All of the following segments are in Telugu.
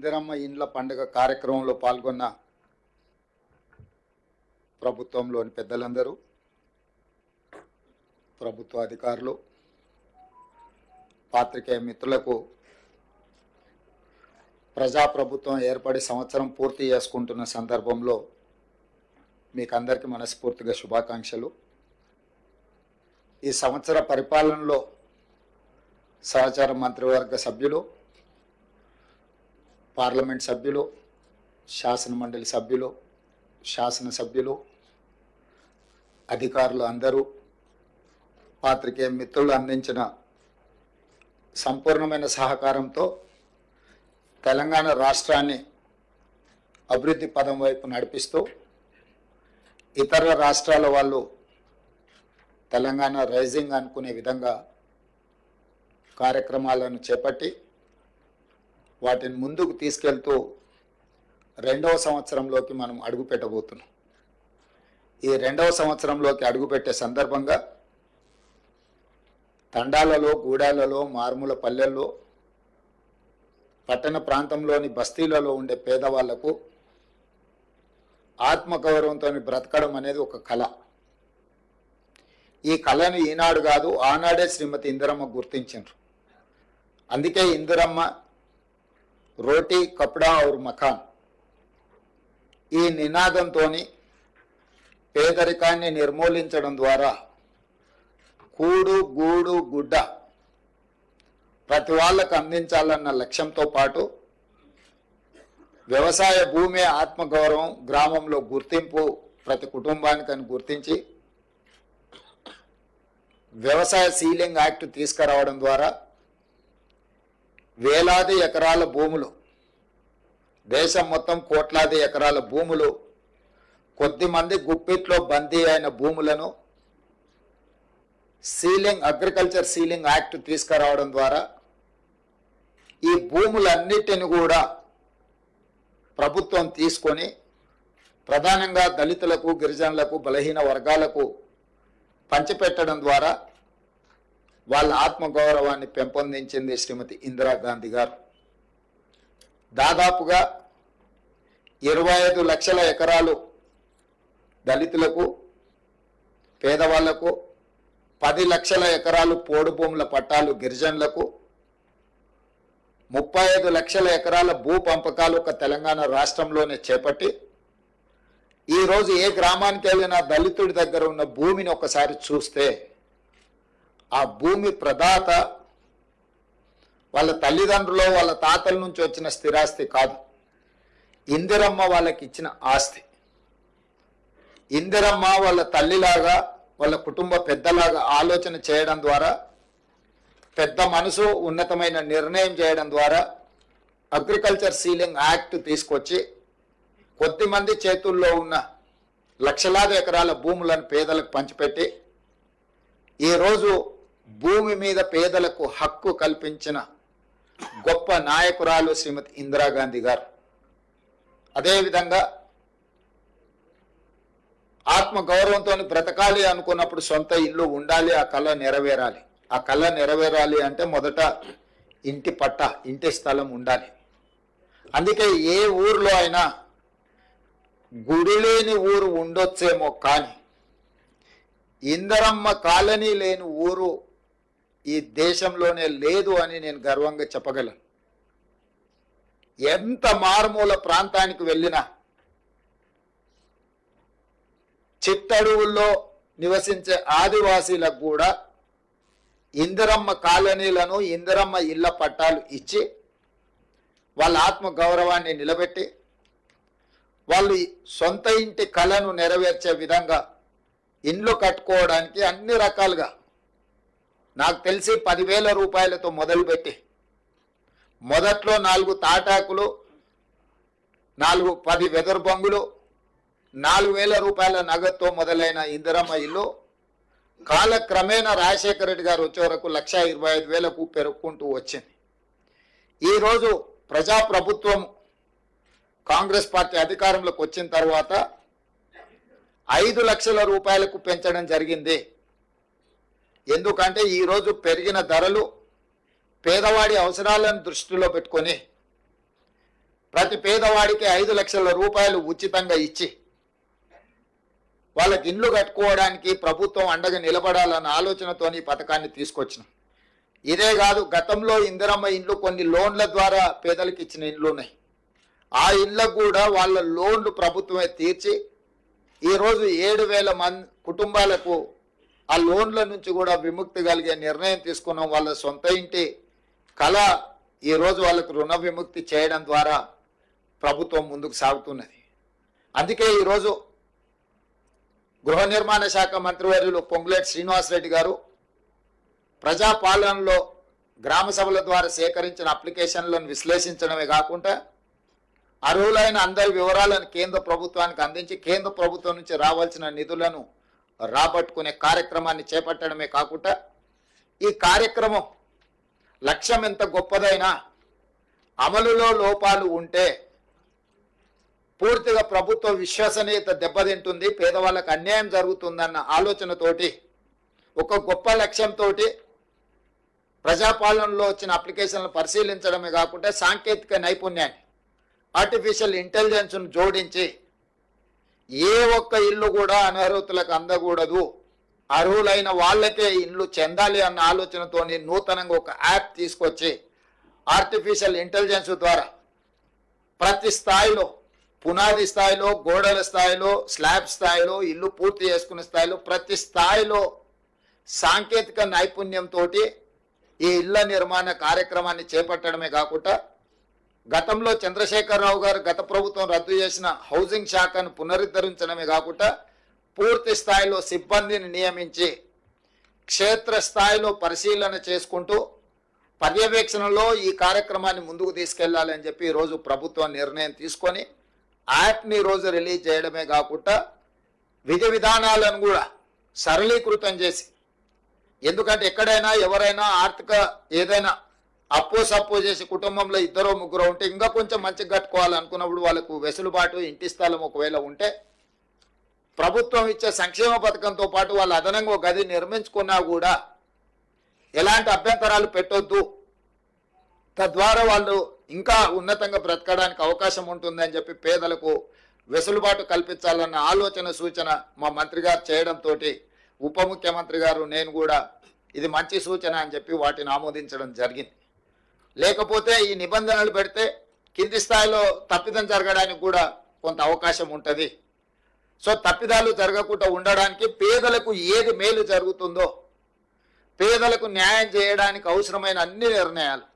ఇందిరమ్మ ఇండ్ల పండుగ కార్యక్రమంలో పాల్గొన్న ప్రభుత్వంలోని పెద్దలందరూ, ప్రభుత్వ అధికారులు, పాత్రికేయ మిత్రులకు ప్రజాప్రభుత్వం ఏర్పడి సంవత్సరం పూర్తి చేసుకుంటున్న సందర్భంలో మీకు అందరికీ మనస్ఫూర్తిగా శుభాకాంక్షలు. ఈ సంవత్సర పరిపాలనలో సహచార మంత్రివర్గ సభ్యులు, పార్లమెంట్ సభ్యులు, శాసనమండలి సభ్యులు, శాసనసభ్యులు, అధికారులు అందరూ, పాత్రికేయ మిత్రులు అందించిన సంపూర్ణమైన సహకారంతో తెలంగాణ రాష్ట్రాన్ని అభివృద్ధి పదం వైపు నడిపిస్తూ ఇతర రాష్ట్రాల వాళ్ళు తెలంగాణ రైజింగ్ అనుకునే విధంగా కార్యక్రమాలను చేపట్టి వాటిని ముందుకు తీసుకెళ్తూ రెండవ సంవత్సరంలోకి మనం అడుగుపెట్టబోతున్నాం. ఈ రెండవ సంవత్సరంలోకి అడుగుపెట్టే సందర్భంగా తండాలలో, గూడాలలో, మారుమూల పల్లెల్లో, పట్టణ ప్రాంతంలోని బస్తీలలో ఉండే పేదవాళ్లకు ఆత్మగౌరవంతో బ్రతకడం అనేది ఒక కళ. ఈ కళను ఈనాడు కాదు, ఆనాడే శ్రీమతి ఇందిరమ్మ గుర్తించారు. అందుకే ఇందిరమ్మ రోటీ కపడా ఔర్ మకాన్ ఈ నినాదంతో పేదరికాన్ని నిర్మూలించడం ద్వారా కూడు, గూడు, గుడ్డ ప్రతి వాళ్ళకు అందించాలన్న లక్ష్యంతో పాటు వ్యవసాయ భూమి ఆత్మగౌరవం, గ్రామంలో గుర్తింపు ప్రతి కుటుంబానికి అని గుర్తించి వ్యవసాయ సీలింగ్ యాక్ట్ తీసుకురావడం ద్వారా వేలాది ఎకరాల భూములు, దేశం మొత్తం కోట్లాది ఎకరాల భూములు, కొద్దిమంది గుప్పిట్లో బందీ అయిన భూములను అగ్రికల్చర్ సీలింగ్ యాక్ట్ తీసుకురావడం ద్వారా ఈ భూములన్నిటిని కూడా ప్రభుత్వం తీసుకొని ప్రధానంగా దళితులకు, గిరిజనులకు, బలహీన వర్గాలకు పంచిపెట్టడం ద్వారా వాళ్ళ ఆత్మగౌరవాన్ని పెంపొందించింది శ్రీమతి ఇందిరాగాంధీ గారు. దాదాపుగా 25 లక్షల ఎకరాలు దళితులకు, పేదవాళ్లకు, 10 లక్షల ఎకరాలు పోడు భూముల పట్టాలు గిరిజనులకు, 35 లక్షల ఎకరాల భూ పంపకాలు ఒక తెలంగాణ రాష్ట్రంలోనే చేపట్టి ఈరోజు ఏ గ్రామానికి వెళ్ళినా దళితుడి దగ్గర ఉన్న భూమిని ఒకసారి చూస్తే ఆ భూమి ప్రదాత వాళ్ళ తల్లిదండ్రులు, వాళ్ళ తాతల నుంచి వచ్చిన స్థిరాస్తి కాదు, ఇందిరమ్మ వాళ్ళకి ఇచ్చిన ఆస్తి. ఇందిరమ్మ వాళ్ళ తల్లిలాగా, వాళ్ళ కుటుంబ పెద్దలాగా ఆలోచన చేయడం ద్వారా, పెద్ద మనసు, ఉన్నతమైన నిర్ణయం చేయడం ద్వారా అగ్రికల్చర్ సీలింగ్ యాక్ట్ తీసుకొచ్చి కొద్దిమంది చేతుల్లో ఉన్న లక్షలాది ఎకరాల భూములను పేదలకు పంచిపెట్టి ఈరోజు భూమి మీద పేదలకు హక్కు కల్పించిన గొప్ప నాయకురాలు శ్రీమతి ఇందిరాగాంధీ గారు. అదేవిధంగా ఆత్మగౌరవంతో బ్రతకాలి అనుకున్నప్పుడు సొంత ఇల్లు ఉండాలి, ఆ కళ నెరవేరాలి. ఆ కళ నెరవేరాలి అంటే మొదట ఇంటి పట్ట, ఇంటి స్థలం ఉండాలి. అందుకే ఏ ఊర్లో అయినా గుడి లేని ఊరు ఉండొచ్చేమో కానీ ఇందిరమ్మ కాలనీ లేని ఊరు ఈ దేశంలోనే లేదు అని నేను గర్వంగా చెప్పగలను. ఎంత మారుమూల ప్రాంతానికి వెళ్ళినా, చిట్టడువుల్లో నివసించే ఆదివాసీలకు కూడా ఇందిరమ్మ కాలనీలను, ఇందిరమ్మ ఇళ్ల పట్టాలు ఇచ్చి వాళ్ళ ఆత్మ గౌరవాన్ని నిలబెట్టి వాళ్ళు సొంత ఇంటి కళను నెరవేర్చే విధంగా ఇండ్లు కట్టుకోవడానికి అన్ని రకాలుగా, నాకు తెలిసి 10,000 రూపాయలతో మొదలుపెట్టి మొదట్లో 4 తాటాకులు, 10 వెదర్ బొంగులు, 4,000 రూపాయల నగదుతో మొదలైన ఇందిరమ్మ ఇల్లు కాలక్రమేణా రాజశేఖర రెడ్డి గారు వచ్చే వరకు 1,25,000కు పెరుగుకుంటూ వచ్చింది. ఈరోజు ప్రజాప్రభుత్వం కాంగ్రెస్ పార్టీ అధికారంలోకి వచ్చిన తర్వాత 5 లక్షల రూపాయలకు పెంచడం జరిగింది. ఎందుకంటే ఈరోజు పెరిగిన ధరలు పేదవాడి అవసరాలను దృష్టిలో పెట్టుకొని ప్రతి పేదవాడికి 5 లక్షల రూపాయలు ఉచితంగా ఇచ్చి వాళ్ళకి ఇండ్లు కట్టుకోవడానికి ప్రభుత్వం అండగా నిలబడాలన్న ఆలోచనతోని ఈ పథకాన్ని తీసుకొచ్చినాం. ఇదే కాదు, గతంలో ఇందిరమ్మ ఇండ్లు కొన్ని లోన్ల ద్వారా పేదలకు ఇచ్చిన ఇండ్లు ఉన్నాయి. ఆ ఇండ్లకు కూడా వాళ్ళ లోన్లు ప్రభుత్వమే తీర్చి ఈరోజు 7,000 మంది కుటుంబాలకు ఆ లోన్ల నుంచి కూడా విముక్తి కలిగే నిర్ణయం తీసుకున్నాం. వాళ్ళ సొంత ఇంటి కళ ఈరోజు వాళ్ళకు రుణ విముక్తి చేయడం ద్వారా ప్రభుత్వం ముందుకు సాగుతున్నది. అందుకే ఈరోజు గృహ నిర్మాణ శాఖ మంత్రివర్యులు పొంగులేటి శ్రీనివాసరెడ్డి గారు ప్రజాపాలనలో గ్రామ సభల ద్వారా సేకరించిన అప్లికేషన్లను విశ్లేషించడమే కాకుండా అర్హులైన అందరి వివరాలను కేంద్ర ప్రభుత్వానికి అందించి కేంద్ర ప్రభుత్వం నుంచి రావాల్సిన నిధులను రాబట్టుకునే కార్యక్రమాన్ని చేపట్టడమే కాకుండా ఈ కార్యక్రమం లక్ష్యం ఎంత గొప్పదైనా అమలులో లోపాలు ఉంటే పూర్తిగా ప్రభుత్వ విశ్వసనీయత దెబ్బతింటుంది, పేదవాళ్ళకు అన్యాయం జరుగుతుందన్న ఆలోచనతోటి ఒక గొప్ప లక్ష్యంతో ప్రజాపాలనలో వచ్చిన అప్లికేషన్లు పరిశీలించడమే కాకుండా సాంకేతిక నైపుణ్యాన్ని ఆర్టిఫిషియల్ ఇంటెలిజెన్స్ను జోడించి ఏ ఒక్క ఇల్లు కూడా అనర్హులకు అందకూడదు, అర్హులైన వాళ్ళకే ఇల్లు చెందాలి అన్న ఆలోచనతోని నూతనంగా ఒక యాప్ తీసుకొచ్చి ఆర్టిఫిషియల్ ఇంటెలిజెన్స్ ద్వారా ప్రతి స్థాయిలో, పునాది స్థాయిలో, గోడల స్థాయిలో, స్లాబ్ స్థాయిలో, ఇల్లు పూర్తి చేసుకునే స్థాయిలో ప్రతి స్థాయిలో సాంకేతిక నైపుణ్యంతో ఈ ఇళ్ల నిర్మాణ కార్యక్రమాన్ని చేపట్టడమే కాకుండా గతంలో చంద్రశేఖరరావు గారు గత ప్రభుత్వం రద్దు చేసిన హౌసింగ్ శాఖను పునరుద్ధరించడమే కాకుండా పూర్తి స్థాయిలో సిబ్బందిని నియమించి క్షేత్ర స్థాయిలో పరిశీలన చేసుకుంటూ పర్యవేక్షణలో ఈ కార్యక్రమాన్ని ముందుకు తీసుకెళ్లాలని చెప్పి ఈరోజు ప్రభుత్వం నిర్ణయం తీసుకొని యాప్ని ఈరోజు రిలీజ్ చేయడమే కాకుండా విధి విధానాలను కూడా సరళీకృతం చేసి, ఎందుకంటే ఎక్కడైనా ఎవరైనా ఆర్థిక ఏదైనా అప్పు సప్పు చేసి కుటుంబంలో 2-3 ఉంటే ఇంకా కొంచెం మంచిగా కట్టుకోవాలనుకున్నప్పుడు వాళ్ళకు వెసులుబాటు ఇంటి స్థలం ఒకవేళ ఉంటే ప్రభుత్వం ఇచ్చే సంక్షేమ పథకంతో పాటు వాళ్ళు అదనంగా ఒక గది నిర్మించుకున్నా కూడా ఎలాంటి అభ్యంతరాలు పెట్టొద్దు, తద్వారా వాళ్ళు ఇంకా ఉన్నతంగా బ్రతకడానికి అవకాశం ఉంటుందని చెప్పి పేదలకు వెసులుబాటు కల్పించాలన్న ఆలోచన సూచన మా మంత్రి గారు చేయడంతో ఉప ముఖ్యమంత్రి గారు నేను కూడా ఇది మంచి సూచన అని చెప్పి వాటిని ఆమోదించడం జరిగింది. లేకపోతే ఈ నిబంధనలు పెడితే కింది స్థాయిలో తప్పిదం జరగడానికి కూడా కొంత అవకాశం ఉంటుంది. సో తప్పిదాలు జరగకుండా ఉండడానికి పేదలకు ఏది మేలు జరుగుతుందో పేదలకు న్యాయం చేయడానికి అవసరమైన అన్ని నిర్ణయాలు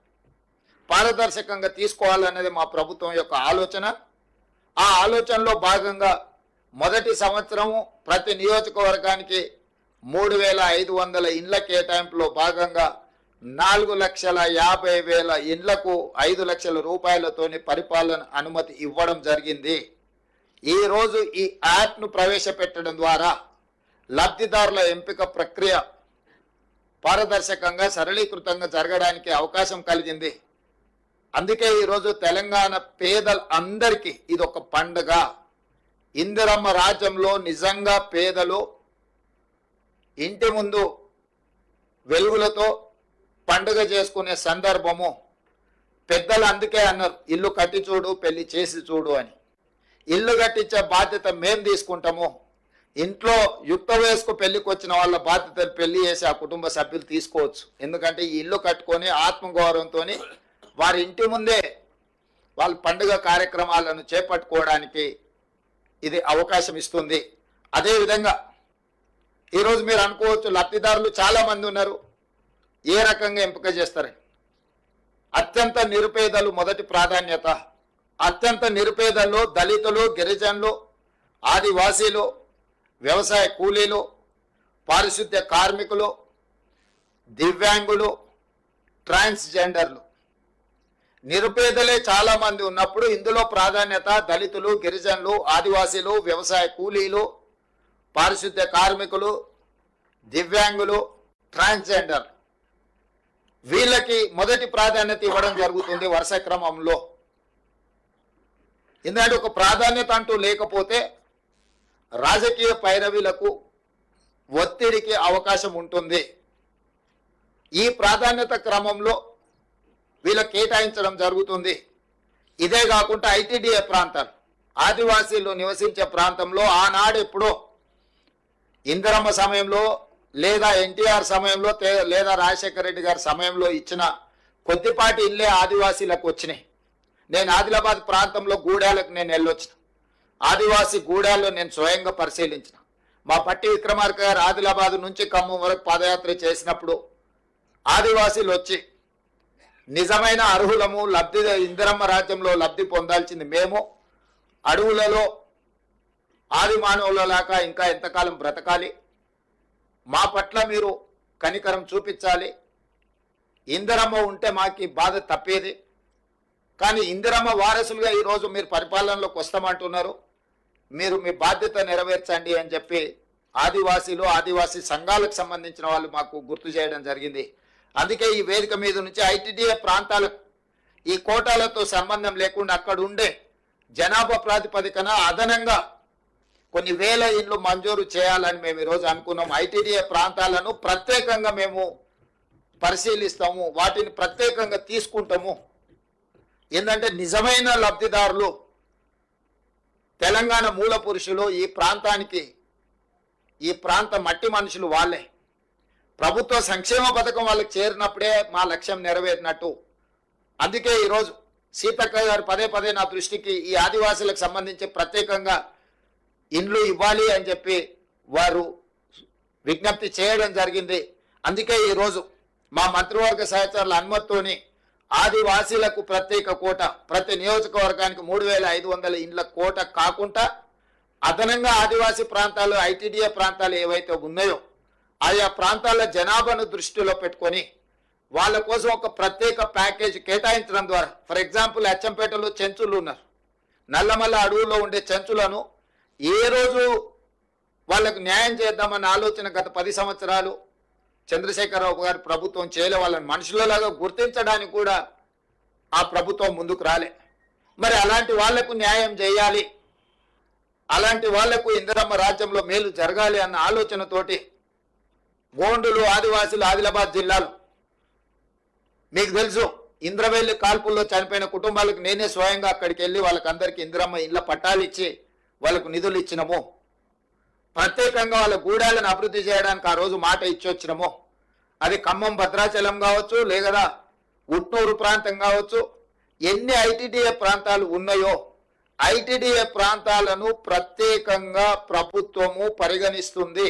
పారదర్శకంగా తీసుకోవాలనేది మా ప్రభుత్వం యొక్క ఆలోచన. ఆ ఆలోచనలో భాగంగా మొదటి సంవత్సరము ప్రతి నియోజకవర్గానికి 3,500 ఇండ్ల కేటాయింపులో భాగంగా 4,50,000 ఇండ్లకు 5 లక్షల రూపాయలతోని పరిపాలన అనుమతి ఇవ్వడం జరిగింది. ఈరోజు ఈ యాప్ను ప్రవేశపెట్టడం ద్వారా లబ్ధిదారుల ఎంపిక ప్రక్రియ పారదర్శకంగా సరళీకృతంగా జరగడానికి అవకాశం కలిగింది. అందుకే ఈరోజు తెలంగాణ పేదలందరికీ ఇది ఒక పండుగ. ఇందిరమ్మ రాజ్యంలో నిజంగా పేదలు ఇంటి ముందు వెలుగులతో పండుగ చేసుకునే సందర్భము. పెద్దలు అందుకే అన్నారు, ఇల్లు కట్టి చూడు, పెళ్లి చేసి చూడు అని. ఇల్లు కట్టించే బాధ్యత మేం తీసుకుంటాము. ఇంట్లో యుక్త వయస్కు పెళ్లికి వచ్చిన వాళ్ళ బాధ్యతలు పెళ్లి చేసి ఆ కుటుంబ సభ్యులు తీసుకోవచ్చు. ఎందుకంటే ఈ ఇల్లు కట్టుకొని ఆత్మగౌరవంతో వారి ఇంటి ముందే వాళ్ళ పండుగ కార్యక్రమాలను చేపట్టుకోవడానికి ఇది అవకాశం ఇస్తుంది. అదేవిధంగా ఈరోజు మీరు అనుకోవచ్చు, లబ్ధిదారులు చాలామంది ఉన్నారు, ఏ రకంగా ఎంపిక చేస్తారని. అత్యంత నిరుపేదలు మొదటి ప్రాధాన్యత. అత్యంత నిరుపేదల్లో దళితులు, గిరిజనులు, ఆదివాసీలు, వ్యవసాయ కూలీలు, పారిశుద్ధ్య కార్మికులు, దివ్యాంగులు, ట్రాన్స్జెండర్లు, నిరుపేదలే చాలా మంది ఉన్నప్పుడు ఇందులో ప్రాధాన్యత దళితులు, గిరిజనులు, ఆదివాసీలు, వ్యవసాయ కూలీలు, పారిశుద్ధ్య కార్మికులు, దివ్యాంగులు, ట్రాన్స్జెండర్, వీళ్ళకి మొదటి ప్రాధాన్యత ఇవ్వడం జరుగుతుంది వరుస క్రమంలో. ఎందుకంటే ఒక ప్రాధాన్యత అంటూ లేకపోతే రాజకీయ పైరవీలకు ఒత్తిడికి అవకాశం ఉంటుంది. ఈ ప్రాధాన్యత క్రమంలో వీళ్ళకి కేటాయించడం జరుగుతుంది. ఇదే కాకుండా ఐటీడీఏ ప్రాంతాలు, ఆదివాసీలు నివసించే ప్రాంతంలో ఆనాడు ఎప్పుడో ఇందిరమ్మ సమయంలో లేదా ఎన్టీఆర్ సమయంలో లేదా రాజశేఖర రెడ్డి గారి సమయంలో ఇచ్చిన కొద్దిపాటి ఇల్లే ఆదివాసీలకు వచ్చినాయి. నేను ఆదిలాబాద్ ప్రాంతంలో గూడాలకు నేను వెళ్ళొచ్చిన, ఆదివాసీ గూడాల్లో నేను స్వయంగా పరిశీలించిన. మా పట్టి విక్రమార్క గారు ఆదిలాబాద్ నుంచి ఖమ్మం వరకు పాదయాత్ర చేసినప్పుడు ఆదివాసీలు వచ్చి నిజమైన అర్హులము, లబ్ధి ఇందిరమ్మ రాజ్యంలో లబ్ధి పొందాల్సింది మేము, అడవులలో ఆది మానవులలాగా ఇంకా ఎంతకాలం బ్రతకాలి, మా పట్ల మీరు కనికరం చూపించాలి, ఇందిరమ్మ ఉంటే మాకు బాధ తప్పేది, కానీ ఇందిరమ్మ వారసులుగా ఈరోజు మీరు పరిపాలనలోకి వస్తామంటున్నారు, మీరు మీ బాధ్యత నెరవేర్చండి అని చెప్పి ఆదివాసీలు, ఆదివాసీ సంఘాలకు సంబంధించిన వాళ్ళు మాకు గుర్తు చేయడం జరిగింది. అందుకే ఈ వేదిక మీద నుంచి ఐటీడీఏ ప్రాంతాలకు ఈ కోటాలతో సంబంధం లేకుండా అక్కడ ఉండే జనాభా ప్రాతిపదికన అదనంగా కొన్ని వేల ఇండ్లు మంజూరు చేయాలని మేము ఈరోజు అనుకున్నాం. ఐటీడీఏ ప్రాంతాలను ప్రత్యేకంగా మేము పరిశీలిస్తాము, వాటిని ప్రత్యేకంగా తీసుకుంటాము. ఏంటంటే నిజమైన లబ్ధిదారులు తెలంగాణ మూల పురుషులు, ఈ ప్రాంతానికి ఈ ప్రాంత మట్టి మనుషులు వాళ్ళే. ప్రభుత్వ సంక్షేమ పథకం వాళ్ళకి చేరినప్పుడే మా లక్ష్యం నెరవేరినట్టు. అందుకే ఈరోజు సీతక్క గారు పదే పదే నా దృష్టికి ఈ ఆదివాసులకు సంబంధించి ప్రత్యేకంగా ఇండ్లు ఇవ్వాలి అని చెప్పి వారు విజ్ఞప్తి చేయడం జరిగింది. అందుకే ఈరోజు మా మంత్రివర్గ సహచరుల అనుమతితోని ఆదివాసీలకు ప్రత్యేక కోట, ప్రతి నియోజకవర్గానికి 3500 ఇండ్ల కోట కాకుండా అదనంగా ఆదివాసీ ప్రాంతాలు, ఐటీడీఏ ప్రాంతాలు ఏవైతే ఉన్నాయో ఆయా ప్రాంతాల జనాభాను దృష్టిలో పెట్టుకొని వాళ్ళ కోసం ఒక ప్రత్యేక ప్యాకేజ్ కేటాయించడం ద్వారా, ఫర్ ఎగ్జాంపుల్ అచ్చంపేటలో చెంచులు ఉన్నారు, నల్లమల్ల అడవుల్లో ఉండే చెంచులను ఏ రోజు వాళ్ళకు న్యాయం చేద్దామన్న ఆలోచన గత 10 సంవత్సరాలు చంద్రశేఖరరావు గారి ప్రభుత్వం చేయలే. వాళ్ళని మనుషులలాగా గుర్తించడానికి కూడా ఆ ప్రభుత్వం ముందుకు రాలే. మరి అలాంటి వాళ్లకు న్యాయం చేయాలి, అలాంటి వాళ్లకు ఇందిరమ్మ రాజ్యంలో మేలు జరగాలి అన్న ఆలోచనతోటి గోండులు, ఆదివాసులు, ఆదిలాబాద్ జిల్లాలు, మీకు తెలుసు ఇంద్రవెల్లి కాల్పుల్లో చనిపోయిన కుటుంబాలకు నేనే స్వయంగా అక్కడికి వెళ్ళి వాళ్ళకందరికీ ఇందిరమ్మ ఇళ్ళ పట్టాలు ఇచ్చి వాళ్ళకు నిధులు ఇచ్చినము. ప్రత్యేకంగా వాళ్ళ గూడాలను అభివృద్ధి చేయడానికి ఆ రోజు మాట ఇచ్చొచ్చినము. అది ఖమ్మం, భద్రాచలం కావచ్చు, లేదా ఉట్నూరు ప్రాంతం కావచ్చు, ఎన్ని ఐటీడీఏ ప్రాంతాలు ఉన్నాయో ఐటీడీఏ ప్రాంతాలను ప్రత్యేకంగా ప్రభుత్వము పరిగణిస్తుంది.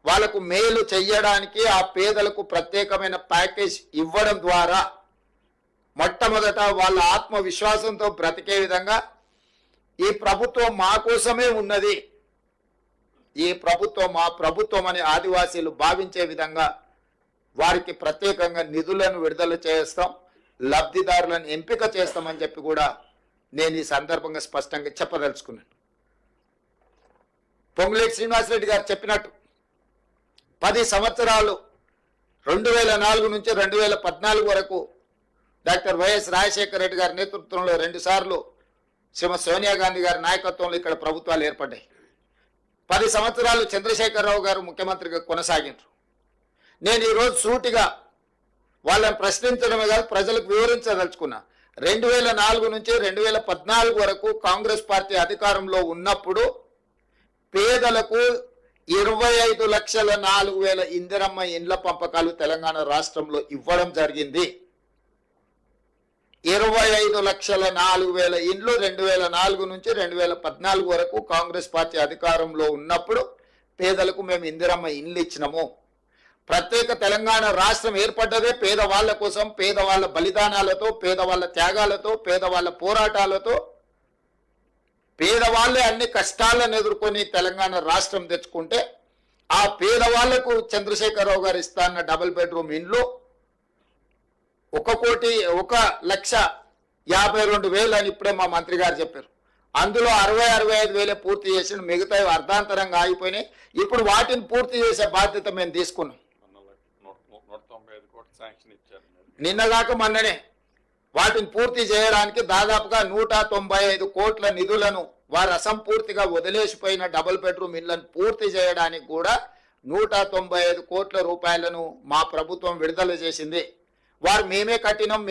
వాళ్ళకు మేలు చెయ్యడానికి ఆ పేదలకు ప్రత్యేకమైన ప్యాకేజ్ ఇవ్వడం ద్వారా మొట్టమొదట వాళ్ళ ఆత్మవిశ్వాసంతో బ్రతికే విధంగా ఈ ప్రభుత్వం మా కోసమే ఉన్నది, ఈ ప్రభుత్వం మా ప్రభుత్వం అని ఆదివాసీలు భావించే విధంగా వారికి ప్రత్యేకంగా నిధులను విడుదల చేస్తాం, లబ్ధిదారులను ఎంపిక చేస్తామని చెప్పి కూడా నేను ఈ సందర్భంగా స్పష్టంగా చెప్పదలుచుకున్నాను. పొంగులేటి శ్రీనివాసరెడ్డి గారు చెప్పినట్టు 10 సంవత్సరాలు 2004 నుంచి 2014 వరకు డాక్టర్ వైఎస్ రాజశేఖర రెడ్డి గారి నేతృత్వంలో 2 సార్లు శ్రీమతి సోనియా గాంధీ గారి నాయకత్వంలో ఇక్కడ ప్రభుత్వాలు ఏర్పడ్డాయి. 10 సంవత్సరాలు చంద్రశేఖరరావు గారు ముఖ్యమంత్రిగా కొనసాగిండ్రు. నేను ఈరోజు సూటిగా వాళ్ళని ప్రశ్నించడమే కాదు ప్రజలకు వివరించదలుచుకున్నా. 2004 నుంచి 2014 వరకు కాంగ్రెస్ పార్టీ అధికారంలో ఉన్నప్పుడు పేదలకు 25,04,000 ఇందిరమ్మ ఇండ్ల పంపకాలు తెలంగాణ రాష్ట్రంలో ఇవ్వడం జరిగింది. 25,04,000 ఇండ్లు 2004 నుంచి 2014 వరకు కాంగ్రెస్ పార్టీ అధికారంలో ఉన్నప్పుడు పేదలకు మేము ఇందిరమ్మ ఇండ్లు ఇచ్చినాము. ప్రత్యేక తెలంగాణ రాష్ట్రం ఏర్పడ్డదే పేదవాళ్ల కోసం, పేదవాళ్ల బలిదానాలతో, పేదవాళ్ల త్యాగాలతో, పేదవాళ్ల పోరాటాలతో. పేదవాళ్లే అన్ని కష్టాలను ఎదుర్కొని తెలంగాణ రాష్ట్రం తెచ్చుకుంటే ఆ పేదవాళ్లకు చంద్రశేఖరరావు గారు ఇస్తాన్న డబుల్ బెడ్రూమ్ ఇండ్లు 1,52,000 అని ఇప్పుడే మా మంత్రి గారు చెప్పారు. అందులో 60-65 పూర్తి చేసి మిగతా అర్ధాంతరంగా ఆగిపోయినాయి. ఇప్పుడు వాటిని పూర్తి చేసే బాధ్యత మేము తీసుకున్నాం. నిన్నగాక మొన్ననే వాటిని పూర్తి చేయడానికి దాదాపుగా 195 కోట్ల నిధులను వారు అసంపూర్తిగా వదిలేసిపోయిన డబుల్ బెడ్రూమ్ ఇళ్లను పూర్తి చేయడానికి కూడా 195 కోట్ల రూపాయలను మా ప్రభుత్వం విడుదల చేసింది. వారు మేమే కట్టినాం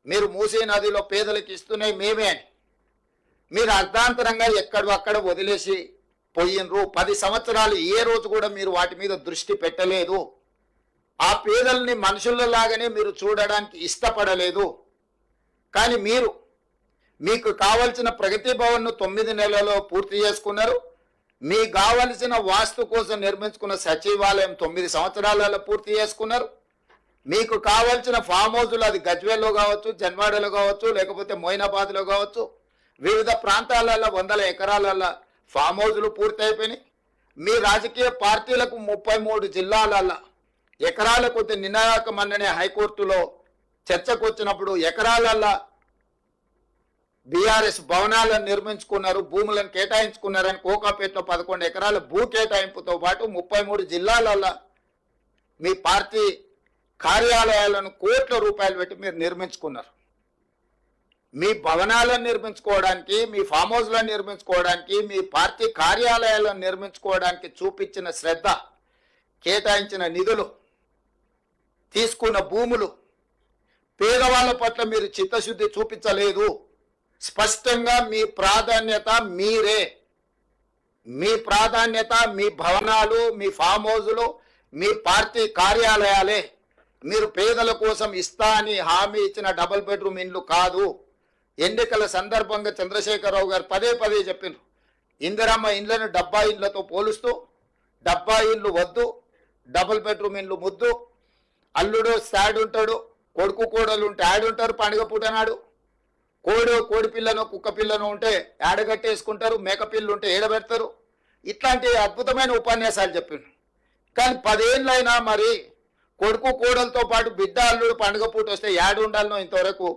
మీరు మూసీ నదిలో పేదలకు ఇస్తున్నాయి మేమే అని మీరు అర్ధాంతరంగా ఎక్కడక్కడ వదిలేసి పోయినరు. 10 సంవత్సరాలు ఏ రోజు కూడా మీరు వాటి మీద దృష్టి పెట్టలేదు. ఆ పేదల్ని మనుషులలాగానే మీరు చూడడానికి ఇష్టపడలేదు. కానీ మీకు కావలసిన ప్రగతి భవన్ను 9 నెలల్లో పూర్తి చేసుకున్నారు. మీకు కావలసిన వాస్తు కోసం నిర్మించుకున్న సచివాలయం 9 సంవత్సరాలలో పూర్తి చేసుకున్నారు. మీకు కావలసిన ఫామ్ హౌస్లు అది గజ్వేల్లో కావచ్చు, జన్వాడలో కావచ్చు, లేకపోతే మొయినాబాద్లో కావచ్చు, వివిధ ప్రాంతాలలో 100 ఎకరాలలో ఫామ్ హౌస్లు పూర్తి అయిపోయినాయి. మీ రాజకీయ పార్టీలకు 33 జిల్లాలలో ఎకరాల కొద్ది నిర్ణాయకమన్ననే హైకోర్టులో చర్చకు వచ్చినప్పుడు ఎకరాలల్లో బీఆర్ఎస్ భవనాలను నిర్మించుకున్నారు, భూములను కేటాయించుకున్నారని కోకాపేటలో 11 ఎకరాల భూ కేటాయింపుతో పాటు 33 జిల్లాలలో మీ పార్టీ కార్యాలయాలను కోట్ల రూపాయలు పెట్టి మీరు నిర్మించుకున్నారు. మీ భవనాలను నిర్మించుకోవడానికి, మీ ఫామ్ హౌస్లను నిర్మించుకోవడానికి, మీ పార్టీ కార్యాలయాలను నిర్మించుకోవడానికి చూపించిన శ్రద్ధ, కేటాయించిన నిధులు, తీసుకున్న భూములు, పేదవాళ్ళ పట్ల మీరు చిత్తశుద్ధి చూపించలేదు. స్పష్టంగా మీ ప్రాధాన్యత మీరే. మీ ప్రాధాన్యత మీ భవనాలు, మీ ఫామ్ హౌజులు, మీ పార్టీ కార్యాలయాలే. మీరు పేదల కోసం ఇస్తా అని హామీ ఇచ్చిన డబుల్ బెడ్రూమ్ ఇండ్లు కాదు. ఎన్నికల సందర్భంగా చంద్రశేఖరరావు గారు పదే పదే చెప్పినారు, ఇందిరమ్మ ఇండ్లను డబ్బా ఇండ్లతో పోలుస్తూ డబ్బా ఇండ్లు వద్దు, డబుల్ బెడ్రూమ్ ఇండ్లు ముద్దు. అల్లుడు సాడ్ ఉంటాడు, కొడుకు కోడలు ఉంటే ఆడుంటారు. పండుగ పూట నాడు కోడి పిల్లను కుక్క పిల్లను ఉంటే ఆడగట్టేసుకుంటారు, మేక పిల్లు ఉంటే ఏడబెడతారు. ఇట్లాంటి అద్భుతమైన ఉపన్యాసాలు చెప్పిండు. కానీ 10 ఏళ్ళైనా మరి కొడుకు కోడలతో పాటు బిడ్డ అల్లుడు పండుగ పూట వస్తే యాడు ఉండాలనో ఇంతవరకు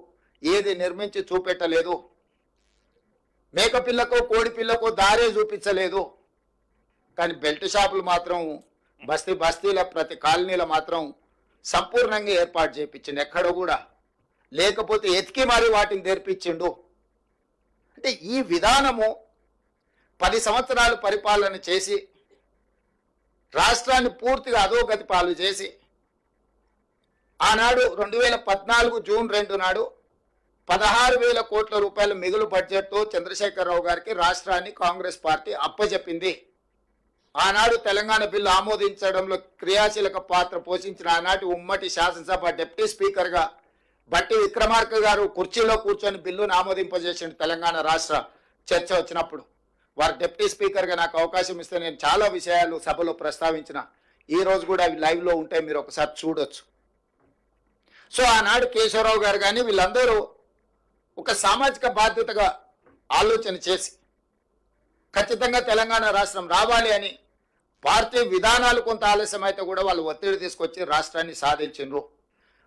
ఏది నిర్మించి చూపెట్టలేదు. మేక పిల్లకు కోడి పిల్లకు దారే చూపించలేదు. కానీ బెల్ట్ షాపులు మాత్రం బస్తీల ప్రతి కాలనీలో మాత్రం సంపూర్ణంగా ఏర్పాటు చేయించిండు. ఎక్కడ కూడా లేకపోతే ఎతికి మరి వాటిని తెరిపించిండు. అంటే ఈ విధానము 10 సంవత్సరాలు పరిపాలన చేసి రాష్ట్రాన్ని పూర్తిగా అధోగతి పాలు చేసి ఆనాడు 2014 జూన్ 2 నాడు 16,000 కోట్ల రూపాయల మిగులు బడ్జెట్తో చంద్రశేఖరరావు గారికి రాష్ట్రాన్ని కాంగ్రెస్ పార్టీ అప్పచెప్పింది. ఆనాడు తెలంగాణ బిల్లు ఆమోదించడంలో క్రియాశీలక పాత్ర పోషించిన ఆనాటి ఉమ్మడి శాసనసభ డిప్యూటీ స్పీకర్గా బట్టి విక్రమార్క గారు కుర్చీలో కూర్చొని బిల్లును ఆమోదింపజేసిన తెలంగాణ రాష్ట్ర చర్చ వచ్చినప్పుడు వారు డిప్యూటీ స్పీకర్గా నాకు అవకాశం ఇస్తే నేను చాలా విషయాలు సభలో ప్రస్తావించిన. ఈ రోజు కూడా అవి లైవ్లో ఉంటాయి, మీరు ఒకసారి చూడొచ్చు. సో ఆనాడు కేశవరావు గారు కానీ వీళ్ళందరూ ఒక సామాజిక బాధ్యతగా ఆలోచన చేసి ఖచ్చితంగా తెలంగాణ రాష్ట్రం రావాలి అని పార్టీ విధానాలు కొంత ఆలస్యం అయితే కూడా వాళ్ళు ఒత్తిడి తీసుకొచ్చి రాష్ట్రాన్ని సాధించిండ్రు.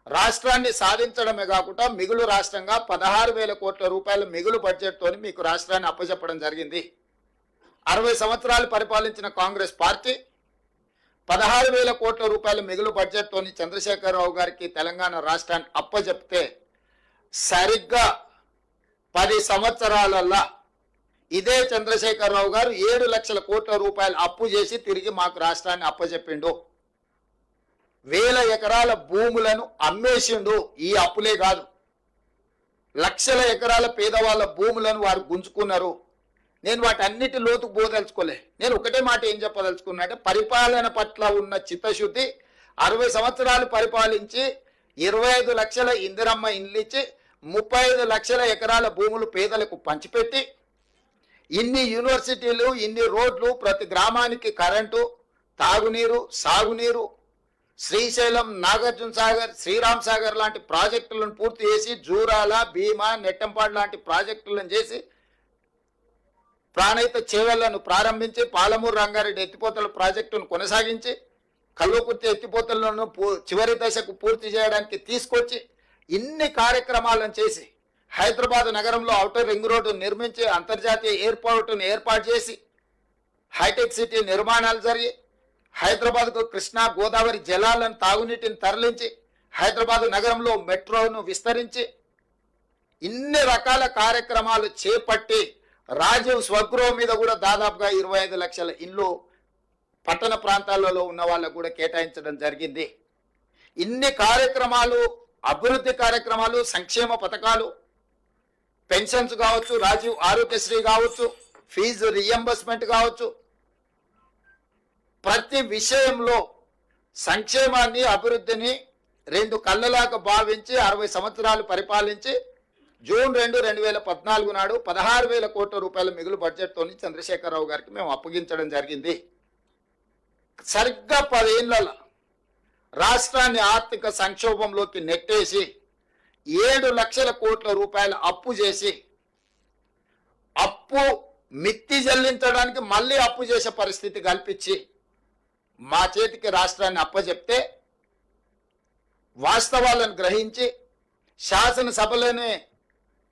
రాష్ట్రాన్ని సాధించడమే కాకుండా మిగులు రాష్ట్రంగా 16,000 కోట్ల రూపాయల మిగులు బడ్జెట్తో మీకు రాష్ట్రాన్ని అప్పచెప్పడం జరిగింది. 60 సంవత్సరాలు పరిపాలించిన కాంగ్రెస్ పార్టీ 16,000 కోట్ల రూపాయల మిగులు బడ్జెట్తో చంద్రశేఖరరావు గారికి తెలంగాణ రాష్ట్రాన్ని అప్పచెప్తే సరిగ్గా 10 సంవత్సరాలల్లా ఇదే చంద్రశేఖరరావు గారు 7 లక్షల కోట్ల రూపాయలు అప్పు చేసి తిరిగి మాకు రాష్ట్రాన్ని అప్పచెప్పిండు. 1000 ఎకరాల భూములను అమ్మేసిండు. ఈ అప్పులే కాదు, లక్షల ఎకరాల పేదవాళ్ళ భూములను వారు గుంజుకున్నారు. నేను వాటన్నిటి లోతుకు పోదలుచుకోలే. నేను ఒకటే మాట ఏం చెప్పదలుచుకున్నా అంటే పరిపాలన పట్ల ఉన్న చిత్తశుద్ధి 60 సంవత్సరాలు పరిపాలించి 25 లక్షల ఇందిరమ్మ ఇండ్లు ఇచ్చి 35 లక్షల ఎకరాల భూములు పేదలకు పంచిపెట్టి ఇన్ని యూనివర్సిటీలు, ఇన్ని రోడ్లు, ప్రతి గ్రామానికి కరెంటు, తాగునీరు, సాగునీరు, శ్రీశైలం, నాగార్జున సాగర్, శ్రీరామ్ సాగర్ లాంటి ప్రాజెక్టులను పూర్తి చేసి జూరాల, భీమా, నెట్టంపాడు లాంటి ప్రాజెక్టులను చేసి ప్రాణహిత చేవెళ్లను ప్రారంభించి పాలమూరు రంగారెడ్డి ఎత్తిపోతల ప్రాజెక్టును కొనసాగించి కల్వకుర్తి ఎత్తిపోతలను చివరి దశకు పూర్తి చేయడానికి తీసుకొచ్చి ఇన్ని కార్యక్రమాలను చేసి హైదరాబాద్ నగరంలో ఔటర్ రింగ్ రోడ్డు నిర్మించి అంతర్జాతీయ ఎయిర్పోర్టును ఏర్పాటు చేసి హైటెక్ సిటీ నిర్మాణాలు జరిగి హైదరాబాద్కు కృష్ణా గోదావరి జలాలను తాగునీటిని తరలించి హైదరాబాద్ నగరంలో మెట్రోను విస్తరించి ఇన్ని రకాల కార్యక్రమాలు చేపట్టి రాజీవ్ స్వగృహం మీద కూడా దాదాపుగా 25 లక్షల ఇల్లు పట్టణ ప్రాంతాలలో ఉన్న వాళ్ళకు కూడా కేటాయించడం జరిగింది. ఇన్ని కార్యక్రమాలు అభివృద్ధి కార్యక్రమాలు, సంక్షేమ పథకాలు, పెన్షన్స్ కావచ్చు, రాజీవ్ ఆరోగ్యశ్రీ కావచ్చు, ఫీజు రియంబర్స్మెంట్ కావచ్చు, ప్రతి విషయంలో సంక్షేమాన్ని, అభివృద్ధిని రెండు కళ్ళలాగా భావించి 60 సంవత్సరాలు పరిపాలించి జూన్ 2, 2014 నాడు 16,000 కోట్ల రూపాయల మిగులు బడ్జెట్తో చంద్రశేఖరరావు గారికి మేము అప్పగించడం జరిగింది. సరిగ్గా 10 ఏళ్లలో రాష్ట్రాన్ని ఆర్థిక సంక్షోభంలోకి నెట్టేసి 7 లక్షల కోట్ల రూపాయల అప్పు చేసి, అప్పు మిత్తి చెల్లించడానికి మళ్ళీ అప్పు చేసే పరిస్థితి కల్పించి మా చేతికి రాష్ట్రాన్ని అప్పచెప్తే వాస్తవాలను గ్రహించి శాసనసభలోనే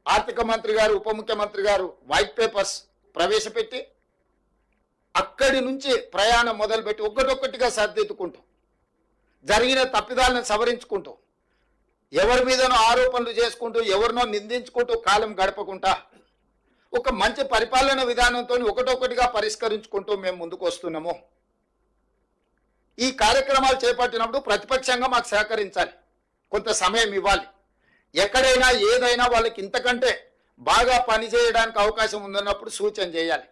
ఆర్థిక మంత్రి గారు, ఉప ముఖ్యమంత్రి గారు వైట్ పేపర్స్ ప్రవేశపెట్టి అక్కడి నుంచి ప్రయాణం మొదలుపెట్టి ఒక్కటొక్కటిగా సర్దిద్దుకుంటూ జరిగిన తప్పిదాలను సవరించుకుంటూ ఎవరి మీదనో ఆరోపణలు చేసుకుంటూ ఎవరినో నిందించుకుంటూ కాలం గడపకుండా ఒక మంచి పరిపాలన విధానంతో ఒకటొక్కటిగా పరిష్కరించుకుంటూ మేము ముందుకు వస్తున్నాము. ఈ కార్యక్రమాలు చేపట్టినప్పుడు ప్రతిపక్షంగా మాకు సహకరించాలి, కొంత సమయం ఇవ్వాలి. ఎక్కడైనా ఏదైనా వాళ్ళకి ఇంతకంటే బాగా పనిచేయడానికి అవకాశం ఉందన్నప్పుడు సూచన చేయాలి.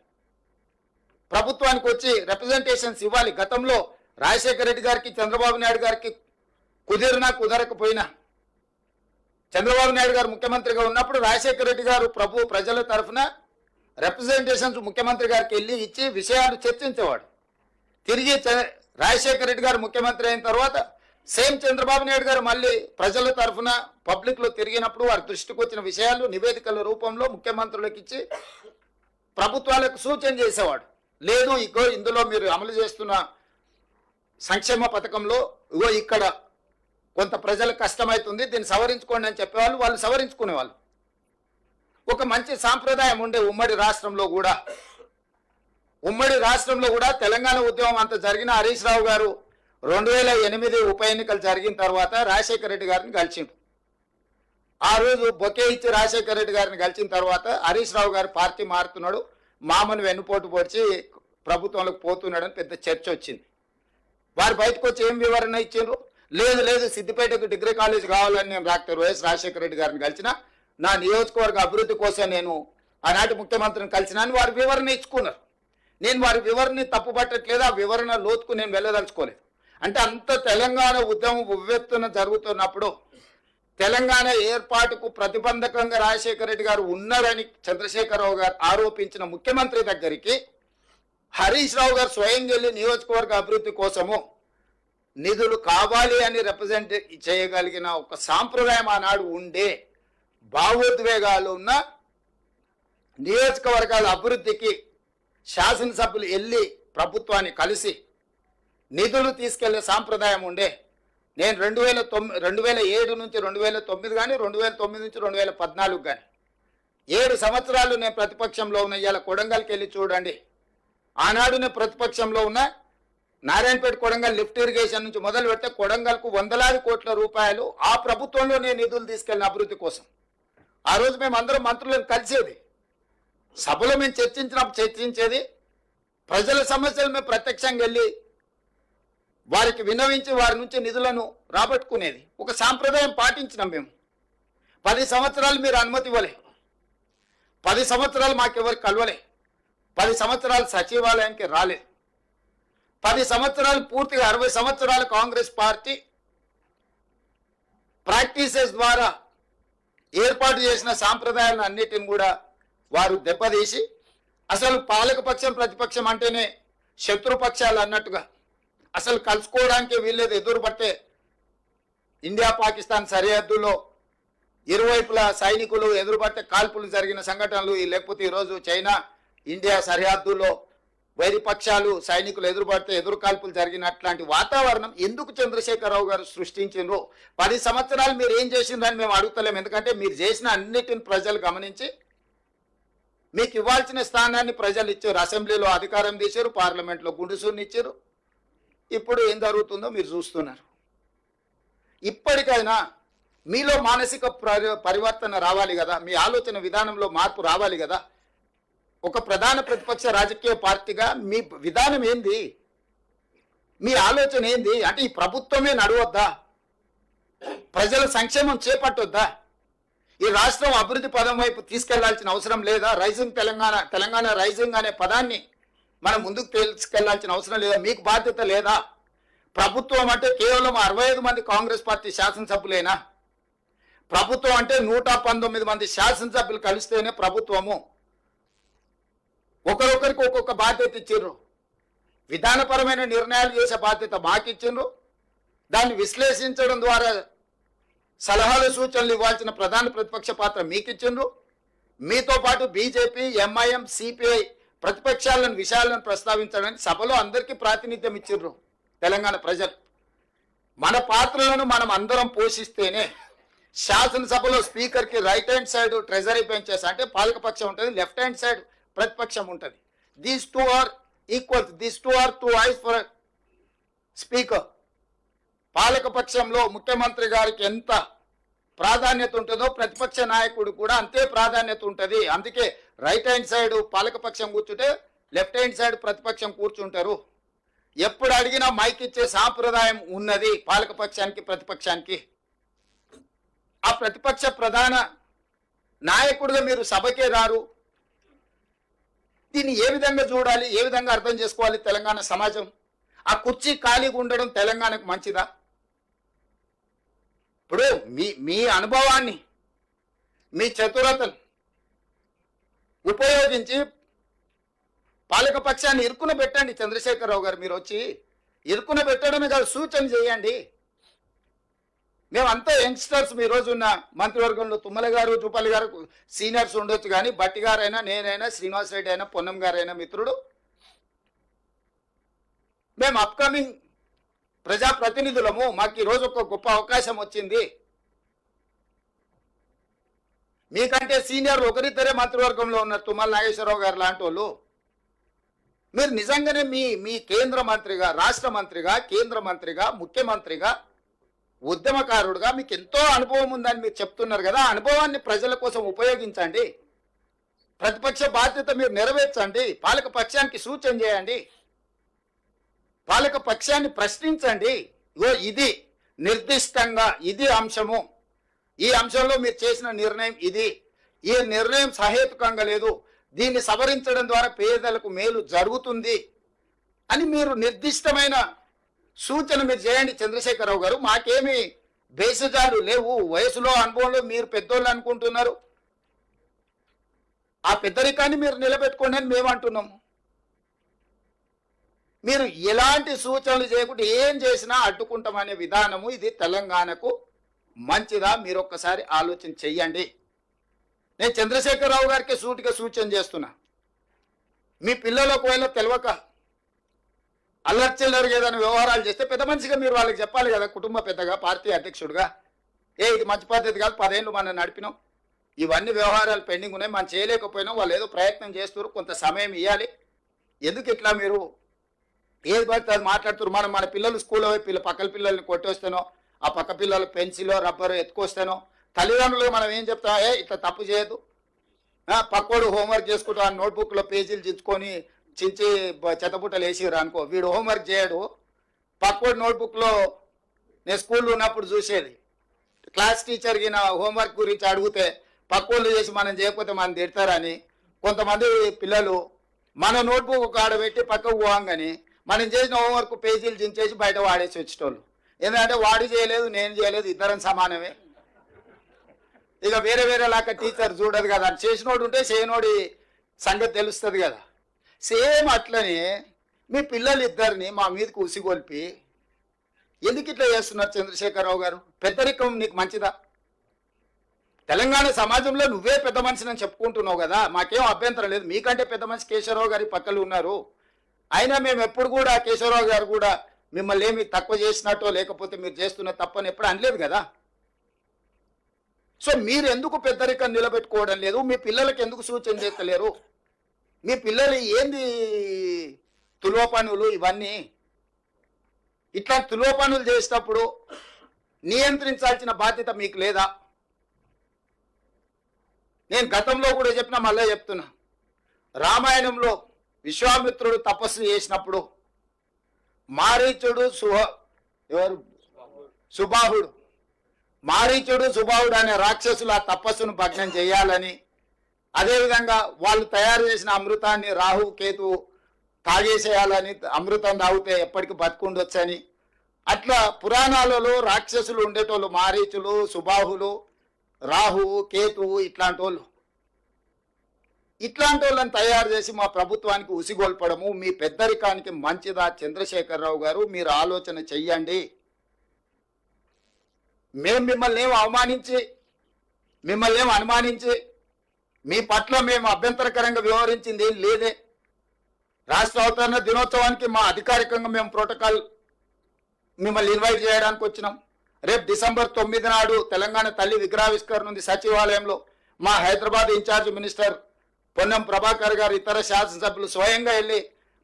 ప్రభుత్వానికి వచ్చి రిప్రజెంటేషన్స్ ఇవ్వాలి. గతంలో రాజశేఖర రెడ్డి గారికి, చంద్రబాబు నాయుడు గారికి కుదిరినా కుదరకపోయినా, చంద్రబాబు నాయుడు గారు ముఖ్యమంత్రిగా ఉన్నప్పుడు రాజశేఖర రెడ్డి గారు ప్రజల తరఫున రిప్రజెంటేషన్స్ ముఖ్యమంత్రి గారికి వెళ్ళి ఇచ్చి విషయాలు చర్చించేవాడు. తిరిగి రాజశేఖర రెడ్డి గారు ముఖ్యమంత్రి అయిన తర్వాత సేమ్ చంద్రబాబు నాయుడు గారు మళ్ళీ ప్రజల తరఫున పబ్లిక్లో తిరిగినప్పుడు వారి దృష్టికి వచ్చిన విషయాలు నివేదికల రూపంలో ముఖ్యమంత్రులకు ఇచ్చి ప్రభుత్వాలకు సూచన చేసేవాడు. లేదు, ఇగో ఇందులో మీరు అమలు చేస్తున్న సంక్షేమ పథకంలో ఇగో ఇక్కడ కొంత ప్రజలకు కష్టమవుతుంది, దీన్ని సవరించుకోండి అని చెప్పేవాళ్ళు. వాళ్ళు సవరించుకునేవాళ్ళు. ఒక మంచి సాంప్రదాయం ఉండే ఉమ్మడి రాష్ట్రంలో కూడా తెలంగాణ ఉద్యమం అంత జరిగిన హరీష్ రావు గారు 2008 ఉప ఎన్నికలు జరిగిన తర్వాత రాజశేఖర రెడ్డి గారిని కలిసిండు. ఆ రోజు బొకే ఇచ్చి రాజశేఖర రెడ్డి గారిని కలిసిన తర్వాత హరీష్ రావు గారు పార్టీ మారుతున్నాడు, మామను వెన్నుపోటు పొడిచి ప్రభుత్వంలోకి పోతున్నాడని పెద్ద చర్చ వచ్చింది. వారు బయటకు వచ్చి ఏం వివరణ ఇచ్చారు? లేదు సిద్దిపేటకు డిగ్రీ కాలేజ్ కావాలని నేను డాక్టర్ వైఎస్ రాజశేఖర రెడ్డి గారిని కలిసిన, నా నియోజకవర్గ అభివృద్ధి కోసం నేను ఆనాటి ముఖ్యమంత్రిని కలిసిన అని వారు వివరణ ఇచ్చుకున్నారు. నేను వారి వివరణని తప్పుపట్టట్లేదు, ఆ వివరణ లోతుకు నేను వెళ్ళదలుచుకోలేదు. అంటే అంత తెలంగాణ ఉద్యమం ఉవ్వెత్తున జరుగుతున్నప్పుడు తెలంగాణ ఏర్పాటుకు ప్రతిబంధకంగా రాజశేఖర రెడ్డి గారు ఉన్నారని చంద్రశేఖరరావు గారు ఆరోపించిన ముఖ్యమంత్రి దగ్గరికి హరీష్ రావు గారు స్వయం వెళ్ళి నియోజకవర్గ అభివృద్ధి కోసము నిధులు కావాలి అని రిప్రజెంట్ చేయగలిగిన ఒక సాంప్రదాయం ఆనాడు ఉండే, భావోద్వేగాలు ఉన్న నియోజకవర్గాల అభివృద్ధికి శాసనసభ్యులు వెళ్ళి ప్రభుత్వాన్ని కలిసి నిధులు తీసుకెళ్లే సాంప్రదాయం ఉండే. నేను 2007 నుంచి 2009 కానీ 2009 నుంచి 2014 కానీ 7 సంవత్సరాలు నేను ప్రతిపక్షంలో ఉన్న. ఇవాళ కొడంగల్కి వెళ్ళి చూడండి, ఆనాడు నేను ప్రతిపక్షంలో ఉన్న. నారాయణపేట కొడంగల్ లిఫ్ట్ ఇరిగేషన్ నుంచి మొదలు పెడితే కొడంగల్కు 100,000 కోట్ల రూపాయలు ఆ ప్రభుత్వంలోనే నిధులు తీసుకెళ్లిన అభివృద్ధి కోసం. ఆ రోజు మేము అందరం మంత్రులను కలిసేది, సభలో మేము చర్చించేది, ప్రజల సమస్యలు మేము ప్రత్యక్షంగా వెళ్ళి వారికి విన్నవించి వారి నుంచి నిధులను రాబట్టుకునేది. ఒక సాంప్రదాయం పాటించినాం మేము. 10 సంవత్సరాలు మీరు అనుమతి ఇవ్వలే, 10 సంవత్సరాలు మాకెవరికి కలవలే, 10 సంవత్సరాలు సచివాలయానికి రాలేదు, 10 సంవత్సరాలు పూర్తిగా 60 సంవత్సరాలు కాంగ్రెస్ పార్టీ ప్రాక్టీసెస్ ద్వారా ఏర్పాటు చేసిన సాంప్రదాయాలను అన్నిటిని కూడా వారు దెబ్బతీసి, అసలు పాలకపక్షం ప్రతిపక్షం అంటేనే శత్రుపక్షాలు అన్నట్టుగా అసలు కలుసుకోవడానికి వీల్లేదు. ఎదురుపడితే ఇండియా పాకిస్తాన్ సరిహద్దులో ఇరువైపులా సైనికులు ఎదురుపడితే కాల్పులు జరిగిన సంఘటనలు, లేకపోతే ఈరోజు చైనా ఇండియా సరిహద్దులో వైరిపక్షాలు సైనికులు ఎదురుపడితే ఎదురు కాల్పులు జరిగినట్లాంటి వాతావరణం ఎందుకు చంద్రశేఖరరావు గారు సృష్టించిండ్రు? 10 సంవత్సరాలు మీరు ఏం చేసిండ్రని మేము అడుగుతలేము. ఎందుకంటే మీరు చేసిన అన్నిటిని ప్రజలు గమనించి మీకు ఇవ్వాల్సిన స్థానాన్ని ప్రజలు ఇచ్చారు. అసెంబ్లీలో అధికారం తీశారు, పార్లమెంట్లో గుండుసూని ఇచ్చారు. ఇప్పుడు ఏం జరుగుతుందో మీరు చూస్తున్నారు. ఇప్పటికైనా మీలో మానసిక పరివర్తన రావాలి కదా, మీ ఆలోచన విధానంలో మార్పు రావాలి కదా. ఒక ప్రధాన ప్రతిపక్ష రాజకీయ పార్టీగా మీ విధానం ఏంది, మీ ఆలోచన ఏంది? అంటే ఈ ప్రభుత్వమే నడవద్దా? ప్రజల సంక్షేమం చేపట్టొద్దా? ఈ రాష్ట్రం అభివృద్ధి పదం వైపు తీసుకెళ్లాల్సిన అవసరం లేదా? రైజింగ్ తెలంగాణ, తెలంగాణ రైజింగ్ అనే పదాన్ని మనం ముందుకు తీసుకెళ్లాల్సిన అవసరం లేదా? మీకు బాధ్యత లేదా? ప్రభుత్వం అంటే కేవలం 65 మంది కాంగ్రెస్ పార్టీ శాసనసభ్యులేనా? ప్రభుత్వం అంటే 119 మంది శాసనసభ్యులు కలిస్తేనే ప్రభుత్వము. ఒకరొకరికి ఒక్కొక్క బాధ్యత ఇచ్చిండ్రు. విధానపరమైన నిర్ణయాలు చేసే బాధ్యత మాకు ఇచ్చిండ్రు. దాన్ని విశ్లేషించడం ద్వారా సలహాలు సూచనలు ఇవ్వాల్సిన ప్రధాన ప్రతిపక్ష పాత్ర మీకు ఇచ్చిండ్రు. మీతో పాటు బీజేపీ, ఎంఐఎం, సిపిఐ ప్రతిపక్షాలను విషయాలను ప్రస్తావించడానికి సభలో అందరికీ ప్రాతినిధ్యం ఇచ్చిండ్రు తెలంగాణ ప్రజలు. మన పాత్రలను మనం అందరం పోషిస్తేనే శాసనసభలో స్పీకర్కి right hand side treasury benches అంటే పాలకపక్షం ఉంటుంది, లెఫ్ట్ హ్యాండ్ సైడ్ ప్రతిపక్షం ఉంటుంది. These two are equal, these two are two eyes for speaker. పాలకపక్షంలో ముఖ్యమంత్రి గారికి ఎంత ప్రాధాన్యత ఉంటుందో ప్రతిపక్ష నాయకుడు కూడా అంతే ప్రాధాన్యత ఉంటుంది. అందుకే రైట్ హ్యాండ్ సైడ్ పాలకపక్షం కూర్చుంటే లెఫ్ట్ హ్యాండ్ సైడ్ ప్రతిపక్షం కూర్చుంటారు. ఎప్పుడు అడిగినా మైక్ ఇచ్చే సాంప్రదాయం ఉన్నది పాలకపక్షానికి, ప్రతిపక్షానికి. ఆ ప్రతిపక్ష ప్రధాన నాయకుడిగా మీరు సభకే రారు. దీన్ని ఏ విధంగా చూడాలి, ఏ విధంగా అర్థం చేసుకోవాలి తెలంగాణ సమాజం? ఆ కుర్చీ ఖాళీగా ఉండడం తెలంగాణకు మంచిదా? ఇప్పుడు మీ అనుభవాన్ని, మీ చతురతను ఉపయోగించి పాలకపక్షాన్ని ఇరుకున పెట్టండి. చంద్రశేఖరరావు గారు మీరు వచ్చి ఇరుకున పెట్టడమే కాదు, సూచన చేయండి. మేమంతా యంగ్స్టర్స్. మీ రోజు ఉన్న మంత్రివర్గంలో తుమ్మల గారు, జూపల్లి గారు సీనియర్స్ ఉండొచ్చు, కానీ బట్టి గారైనా, నేనైనా, శ్రీనివాస్ రెడ్డి అయినా, పొన్నం గారైనా మిత్రుడు, మేము అప్కమింగ్ ప్రజాప్రతినిధులము. మాకు ఈరోజు ఒక గొప్ప అవకాశం వచ్చింది. మీకంటే సీనియర్లు ఒకరిద్దరే మంత్రివర్గంలో ఉన్నారు, తుమ్మల నాగేశ్వరరావు గారు లాంటి వాళ్ళు. మీరు నిజంగానే మీ కేంద్ర మంత్రిగా, రాష్ట్ర మంత్రిగా, కేంద్ర మంత్రిగా, ముఖ్యమంత్రిగా, ఉద్యమకారుడుగా మీకు ఎంతో అనుభవం ఉందని మీరు చెప్తున్నారు కదా. అనుభవాన్ని ప్రజల కోసం ఉపయోగించండి. ప్రతిపక్ష బాధ్యత మీరు నెరవేర్చండి. పాలక పక్షానికి సూచన చేయండి. పాలక పక్షాన్ని ప్రశ్నించండి. ఇది నిర్దిష్టంగా ఇది అంశము, ఈ అంశంలో మీరు చేసిన నిర్ణయం ఇది, ఈ నిర్ణయం సహేతుకంగా లేదు, దీన్ని సవరించడం ద్వారా పేదలకు మేలు జరుగుతుంది అని మీరు నిర్దిష్టమైన సూచన మీరు చేయండి చంద్రశేఖరరావు గారు. మాకేమి బేసజాలు లేవు. వయసులో, అనుభవంలో మీరు పెద్దోళ్ళు అనుకుంటున్నారు. ఆ పెద్దరికాన్ని మీరు నిలబెట్టుకోండి అని మేము అంటున్నాము. మీరు ఎలాంటి సూచనలు చేయకుండా ఏం చేసినా అడ్డుకుంటామనే విధానము ఇది తెలంగాణకు మంచిదా? మీరు ఒక్కసారి ఆలోచన చెయ్యండి. నేను చంద్రశేఖరరావు గారికి సూటిగా సూచన చేస్తున్నా. మీ పిల్లలు ఒకవేళ తెలియక అల్లర్చిల్లరుగా ఏదైనా వ్యవహారాలు చేస్తే పెద్ద మనిషిగా మీరు వాళ్ళకి చెప్పాలి కదా, కుటుంబ పెద్దగా, పార్టీ అధ్యక్షుడిగా. ఇది మంచి పద్ధతి కాదు, 10 ఏళ్ళు మనం నడిపినాం, ఇవన్నీ వ్యవహారాలు పెండింగ్ ఉన్నాయి, మనం చేయలేకపోయినాం, వాళ్ళు ఏదో ప్రయత్నం చేస్తున్నారు, కొంత సమయం ఇవ్వాలి. ఎందుకు ఇట్లా మీరు ఏది పడితే అది మాట్లాడుతున్నారు? మన పిల్లలు స్కూల్లో పక్కల పిల్లల్ని కొట్టేస్తానో, ఆ పక్క పిల్లలు పెన్సిలో రబ్బరు ఎత్తుకొస్తానో, తల్లిదండ్రులుగా మనం ఏం చెప్తాం? ఇట్లా తప్పు చేయదు. పక్కోడు హోంవర్క్ చేసుకుంటూ ఆ నోట్బుక్లో పేజీలు చించి చెత్తబుట్టలు వేసిరు అనుకో, వీడు హోంవర్క్ చేయడు. పక్కోడు నోట్బుక్లో నేను స్కూల్లో ఉన్నప్పుడు చూసేది, క్లాస్ టీచర్కి నా హోంవర్క్ గురించి అడిగితే పక్కోళ్ళు చేసి మనం చేయకపోతే మనం తిడతారని కొంతమంది పిల్లలు మన నోట్బుక్ ఒక ఆడబెట్టి పక్కకు పోవంగాని మనం చేసిన హోంవర్క్ పేజీలు చించేసి బయట వాడేసి వచ్చేటోళ్ళు. ఎందుకంటే వాడు చేయలేదు, నేను చేయలేదు, ఇద్దరం సమానమే. ఇక వేరే లాగా టీచర్ చూడదు కదా, చేసినోడు ఉంటే చేయనోడి సంగతి తెలుస్తుంది కదా. సేమ్ అట్లనే మీ పిల్లలు ఇద్దరిని మా మీదకి ఉసిగొల్పి ఎందుకు ఇట్లా చేస్తున్నారు చంద్రశేఖరరావు గారు? పెద్దరికం నీకు మంచిదా? తెలంగాణ సమాజంలో నువ్వే పెద్ద మనిషిని చెప్పుకుంటున్నావు కదా, మాకేం అభ్యంతరం లేదు. మీకంటే పెద్ద మనిషి కేశవరావు గారి పక్కలు ఉన్నారు. అయినా మేము ఎప్పుడు కూడా కేశవరావు గారు కూడా మిమ్మల్ని ఏమి తక్కువ చేసినట్టో లేకపోతే మీరు చేస్తున్న తప్పని ఎప్పుడు అనలేదు కదా. సో మీరు ఎందుకు పెద్దరికం నిలబెట్టుకోవడం లేదు? మీ పిల్లలకి ఎందుకు సూచన చేస్తలేరు? మీ పిల్లలు ఏంది తులువ పనులు ఇవన్నీ? ఇట్లా తులువ పనులు చేసేటప్పుడు నియంత్రించాల్సిన బాధ్యత మీకు లేదా? నేను గతంలో కూడా చెప్పినా, మళ్ళీ చెప్తున్నా. రామాయణంలో విశ్వామిత్రుడు తపస్సు చేసినప్పుడు మారీచుడు సుబాహుడు మారీచుడు సుబాహుడు అనే రాక్షసులు ఆ తపస్సును భగ్నం చేయాలని, అదేవిధంగా వాళ్ళు తయారు చేసిన అమృతాన్ని రాహు కేతు తాగేసేయాలని, అమృతం తాగితే ఎప్పటికీ బతుకుండొచ్చని, అట్లా పురాణాలలో రాక్షసులు ఉండేటోళ్ళు మారీచులు, సుబాహులు, రాహువు, కేతువు ఇట్లాంటి వాళ్ళని తయారు చేసి మా ప్రభుత్వానికి ఉసిగొల్పడము మీ పెద్దరికానికి మంచిదా? చంద్రశేఖరరావు గారు, మీరు ఆలోచన చెయ్యండి. మేము మిమ్మల్ని ఏం అనుమానించి మీ పట్ల మేము అభ్యంతరకరంగా వ్యవహరించింది ఏం లేదే. రాష్ట్ర అవతరణ దినోత్సవానికి మా అధికారికంగా మేము ప్రోటోకాల్ మిమ్మల్ని ఇన్వైట్ చేయడానికి వచ్చినాం. రేపు డిసెంబర్ 9 నాడు తెలంగాణ తల్లి విగ్రహావిష్కరణ ఉంది సచివాలయంలో. మా హైదరాబాద్ ఇన్ఛార్జ్ మినిస్టర్ పొన్నం ప్రభాకర్ గారు, ఇతర శాసనసభ్యులు స్వయంగా వెళ్ళి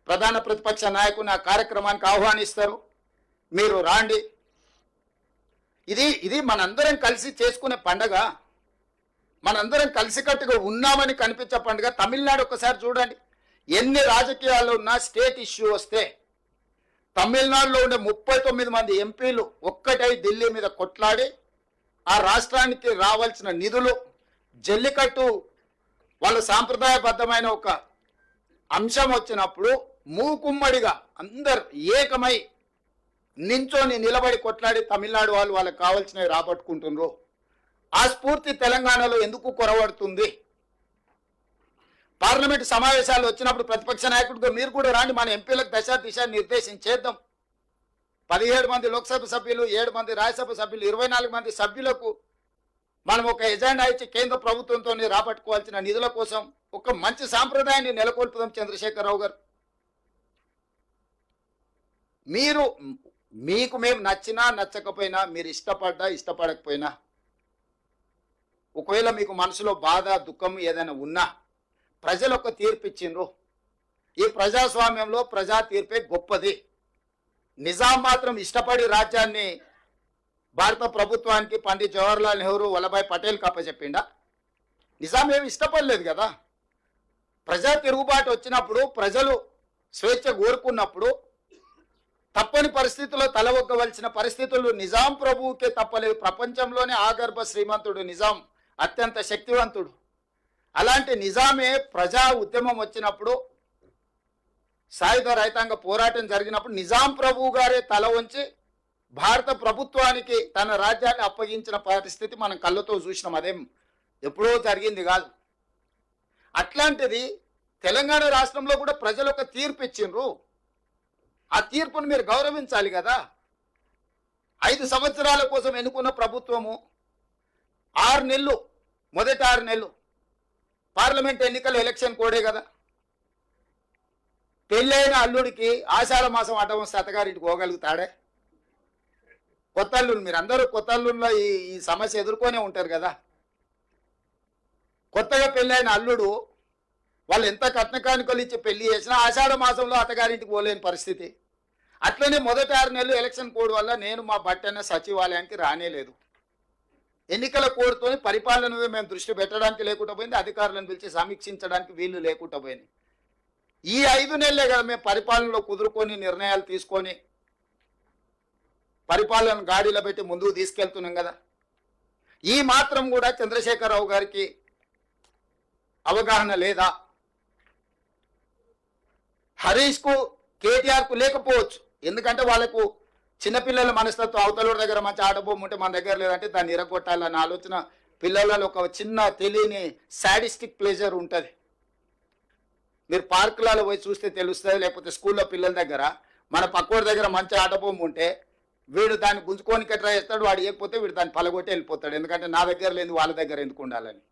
ప్రధాన ప్రతిపక్ష నాయకుని ఆ కార్యక్రమానికి ఆహ్వానిస్తారు. మీరు రాండి. ఇది మనందరం కలిసి చేసుకునే పండగ, మనందరం కలిసికట్టుగా ఉన్నామని కనిపించే పండుగ. తమిళనాడు ఒక్కసారి చూడండి, ఎన్ని రాజకీయాల్లో ఉన్నా స్టేట్ ఇష్యూ వస్తే తమిళనాడులో ఉండే 39 మంది ఎంపీలు ఒక్కటై ఢిల్లీ మీద కొట్లాడి ఆ రాష్ట్రానికి రావాల్సిన నిధులు, జల్లికట్టు వాళ్ళ సాంప్రదాయబద్ధమైన ఒక అంశం వచ్చినప్పుడు మూకుమ్మడిగా అందరు ఏకమై నించోని నిలబడి కొట్లాడి తమిళనాడు వాళ్ళు వాళ్ళకి కావాల్సినవి రాబట్టుకుంటున్నారు. ఆ స్ఫూర్తి తెలంగాణలో ఎందుకు కొరవడుతుంది? పార్లమెంట్ సమావేశాలు వచ్చినప్పుడు ప్రతిపక్ష నాయకుడిగా మీరు కూడా రాండి, మన ఎంపీలకు దిశ నిర్దేశించేద్దాం. 17 మంది లోక్సభ సభ్యులు, 7 మంది రాజ్యసభ సభ్యులు, 24 మంది సభ్యులకు మనం ఒక ఎజెండా ఇచ్చి కేంద్ర ప్రభుత్వంతో రాబట్టుకోవాల్సిన నిధుల కోసం ఒక మంచి సాంప్రదాయాన్ని నెలకొల్పుదాం. చంద్రశేఖరరావు గారు, మీకు మేము నచ్చినా నచ్చకపోయినా, మీరు ఇష్టపడకపోయినా, ఒకవేళ మీకు మనసులో బాధ దుఃఖం ఏదైనా ఉన్నా ప్రజలు ఒక తీర్పు ఇచ్చిండ్రు. ఈ ప్రజాస్వామ్యంలో ప్రజా తీర్పే గొప్పది. నిజాం మాత్రం ఇష్టపడి రాజ్యాన్ని భారత ప్రభుత్వానికి పండిత్ జవహర్లాల్ నెహ్రూ, వల్లభాయ్ పటేల్ కప్పచెప్పిండా? నిజాం ఏమి ఇష్టపడలేదు కదా. ప్రజా తిరుగుబాటు వచ్చినప్పుడు, ప్రజలు స్వేచ్ఛ కోరుకున్నప్పుడు తప్పని పరిస్థితుల్లో తలవొగ్గవలసిన పరిస్థితులు నిజాం ప్రభువుకే తప్పలేదు. ప్రపంచంలోనే ఆగర్భ శ్రీమంతుడు నిజాం, అత్యంత శక్తివంతుడు. అలాంటి నిజామే ప్రజా ఉద్యమం వచ్చినప్పుడు, సాయుధ రైతాంగ పోరాటం జరిగినప్పుడు నిజాం ప్రభువు గారే తల వంచి భారత ప్రభుత్వానికి తన రాజ్యాన్ని అప్పగించిన పరిస్థితి మనం కళ్ళతో చూసినాం. అదేం ఎప్పుడో జరిగింది కాదు. అట్లాంటిది తెలంగాణ రాష్ట్రంలో కూడా ప్రజలు ఒక తీర్పు ఇచ్చిండ్రు. ఆ తీర్పును మీరు గౌరవించాలి కదా. 5 సంవత్సరాల కోసం ఎన్నుకున్న ప్రభుత్వము 6 నెలలు, మొదటి 6 నెలలు పార్లమెంట్ ఎన్నికల ఎలక్షన్ కోడే కదా. పెళ్ళైన అల్లుడికి ఆషాఢ మాసం అడ్డం వస్తే అత్తగారింటికి పోగలుగుతాడే? కొత్త అల్లుడు, మీరందరూ కొత్త అల్లుల్లో ఈ సమస్య ఎదుర్కొనే ఉంటారు కదా. కొత్తగా పెళ్ళైన అల్లుడు వాళ్ళు ఎంత కట్నకానుకలు ఇచ్చి పెళ్లి చేసినా ఆషాఢ మాసంలో అత్తగారింటికి పోలేని పరిస్థితి. అట్లనే మొదటి 6 నెలలు ఎలక్షన్ కోడ్ వల్ల నేను మా బట్టన్న సచివాలయానికి రానేలేదు. ఎన్నికల కోడ్తో పరిపాలన మేము దృష్టి పెట్టడానికి లేకుండా పోయింది, అధికారులను పిలిచి సమీక్షించడానికి వీళ్ళు లేకుండా పోయింది. ఈ 5 నెలలే కదా మేము పరిపాలనలో కుదురుకొని నిర్ణయాలు తీసుకొని పరిపాలన గాడిలో పెట్టి ముందుకు తీసుకెళ్తున్నాం కదా. ఈ మాత్రం కూడా చంద్రశేఖరరావు గారికి అవగాహన లేదా? హరీష్కు, కేటీఆర్కు లేకపోవచ్చు. ఎందుకంటే వాళ్ళకు చిన్నపిల్లల మనస్తత్వం, అవతల దగ్గర మంచి ఆటబొమ్మ ఉంటే మన దగ్గర లేదంటే దాన్ని ఇరగొట్టాలన్న ఆలోచన పిల్లలలో ఒక చిన్న తెలియని సాడిస్టిక్ ప్లెజర్ ఉంటుంది. మీరు పార్కులలో పోయి చూస్తే తెలుస్తుంది. లేకపోతే స్కూల్లో పిల్లల దగ్గర మన పక్కోడి దగ్గర మంచి ఆటబొమ్మ ఉంటే వీడు దాన్ని గుంజుకోనికి ట్రై చేస్తాడు, వాడు ఇవ్వకపోతే వీడు దాన్ని పలగొట్టి వెళ్ళిపోతాడు. ఎందుకంటే నా దగ్గర లేదు వాళ్ళ దగ్గర ఎందుకు ఉండాలని.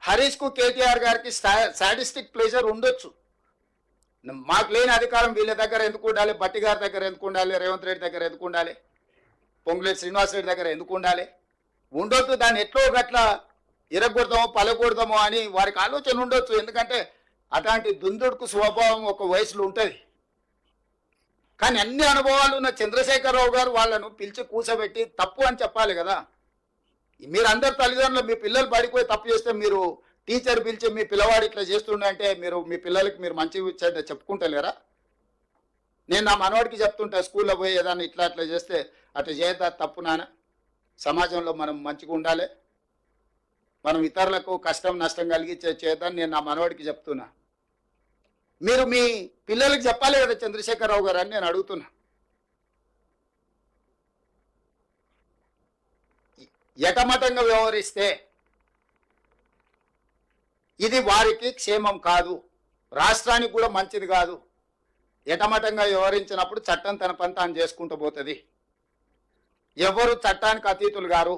హరీష్కు, కేటీఆర్ గారికి సాడిస్టిక్ ప్లెజర్ ఉండొచ్చు. మాకు లేని అధికారం వీళ్ళ దగ్గర ఎందుకు ఉండాలి, బట్టి గారి దగ్గర ఎందుకు ఉండాలి, రేవంత్ రెడ్డి దగ్గర ఎందుకు ఉండాలి, పొంగులేటి శ్రీనివాస్ రెడ్డి దగ్గర ఎందుకు ఉండాలి? ఉండొద్దు. దాన్ని ఎట్లో గట్ల ఇరగొడదామో పలగొడదామో అని వారికి ఆలోచన ఉండొచ్చు. ఎందుకంటే అట్లాంటి దుందుడుకు స్వభావం ఒక వయసులో ఉంటుంది. కానీ అన్ని అనుభవాలు ఉన్న చంద్రశేఖరరావు గారు వాళ్ళను పిలిచి కూర్చోబెట్టి తప్పు అని చెప్పాలి కదా. మీరు అందరు తల్లిదండ్రులు మీ పిల్లలు బడిపోయి తప్పు చేస్తే మీరు టీచర్ పిలిచి మీ పిల్లవాడు ఇట్లా చేస్తుండే అంటే మీరు మీ పిల్లలకి మీరు మంచి చెప్పుకుంటలేరా? నేను నా మనవాడికి చెప్తుంటా, స్కూల్లో పోయి ఏదన్నా ఇట్లా అట్లా చేస్తే అట్లా చేయదా తప్పు నాన్న, సమాజంలో మనం మంచిగా ఉండాలి, మనం ఇతరులకు కష్టం నష్టం కలిగించే చేద్దాం. నేను నా మనవడికి చెప్తున్నా, మీరు మీ పిల్లలకి చెప్పాలి కదా చంద్రశేఖరరావు గారు అని నేను అడుగుతున్నా. ఎటమటంగా వ్యవహరిస్తే ఇది వారికి క్షేమం కాదు, రాష్ట్రానికి కూడా మంచిది కాదు. ఎటమటంగా వ్యవహరించినప్పుడు చట్టం తన పని తాను చేసుకుంటూ పోతుంది. ఎవరు చట్టానికి అతీతులు గారు.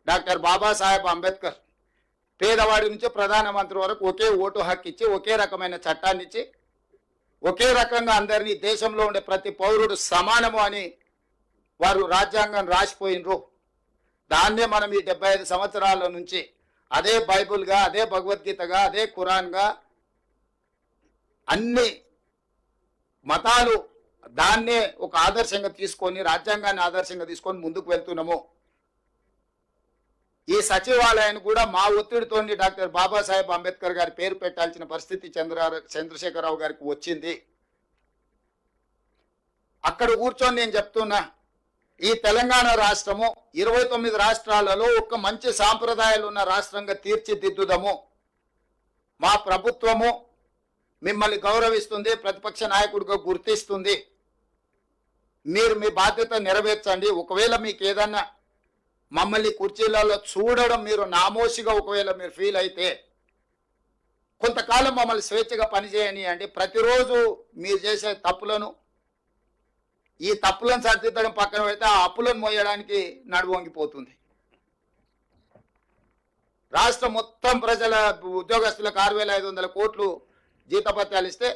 డాక్టర్ బాబాసాహెబ్ అంబేద్కర్ పేదవాడి నుంచి ప్రధానమంత్రి వరకు ఒకే ఓటు హక్కు ఇచ్చి, ఒకే రకమైన చట్టాన్ని ఇచ్చి, ఒకే రకంగా అందరినీ దేశంలో ఉండే ప్రతి పౌరుడు సమానము అని వారు రాజ్యాంగం రాసిపోయినరు. దాన్నే మనం ఈ 75 సంవత్సరాల నుంచి అదే బైబుల్గా, అదే భగవద్గీతగా, అదే ఖురాన్గా అన్ని మతాలు దాన్నే ఒక ఆదర్శంగా తీసుకొని, రాజ్యాంగాన్ని ఆదర్శంగా తీసుకొని ముందుకు వెళ్తున్నాము. ఈ సచివాలయాన్ని కూడా మా ఒత్తిడితో డాక్టర్ బాబాసాహెబ్ అంబేద్కర్ గారి పేరు పెట్టాల్సిన పరిస్థితి చంద్రశేఖరరావు గారికి వచ్చింది. అక్కడ కూర్చొని నేను చెప్తున్నా, ఈ తెలంగాణ రాష్ట్రము 29 రాష్ట్రాలలో ఒక మంచి సాంప్రదాయాలు ఉన్న రాష్ట్రంగా తీర్చిదిద్దుదాము. మా ప్రభుత్వము మిమ్మల్ని గౌరవిస్తుంది, ప్రతిపక్ష నాయకుడిగా గుర్తిస్తుంది. మీరు మీ బాధ్యత నెరవేర్చండి. ఒకవేళ మీకు ఏదన్నా మమ్మల్ని కుర్చీలలో చూడడం మీరు నామోషిగా ఒకవేళ మీరు ఫీల్ అయితే కొంతకాలం మమ్మల్ని స్వేచ్ఛగా పనిచేయనియండి. ప్రతిరోజు మీరు చేసే తప్పులను, ఈ తప్పులను సరిదిద్దడం పక్కన పెడితే ఆ అప్పులను మోయడానికి నడువు వంగిపోతుంది. రాష్ట్రం మొత్తం ప్రజల ఉద్యోగస్తులకు 6,500 కోట్లు జీతభత్యాలు ఇస్తే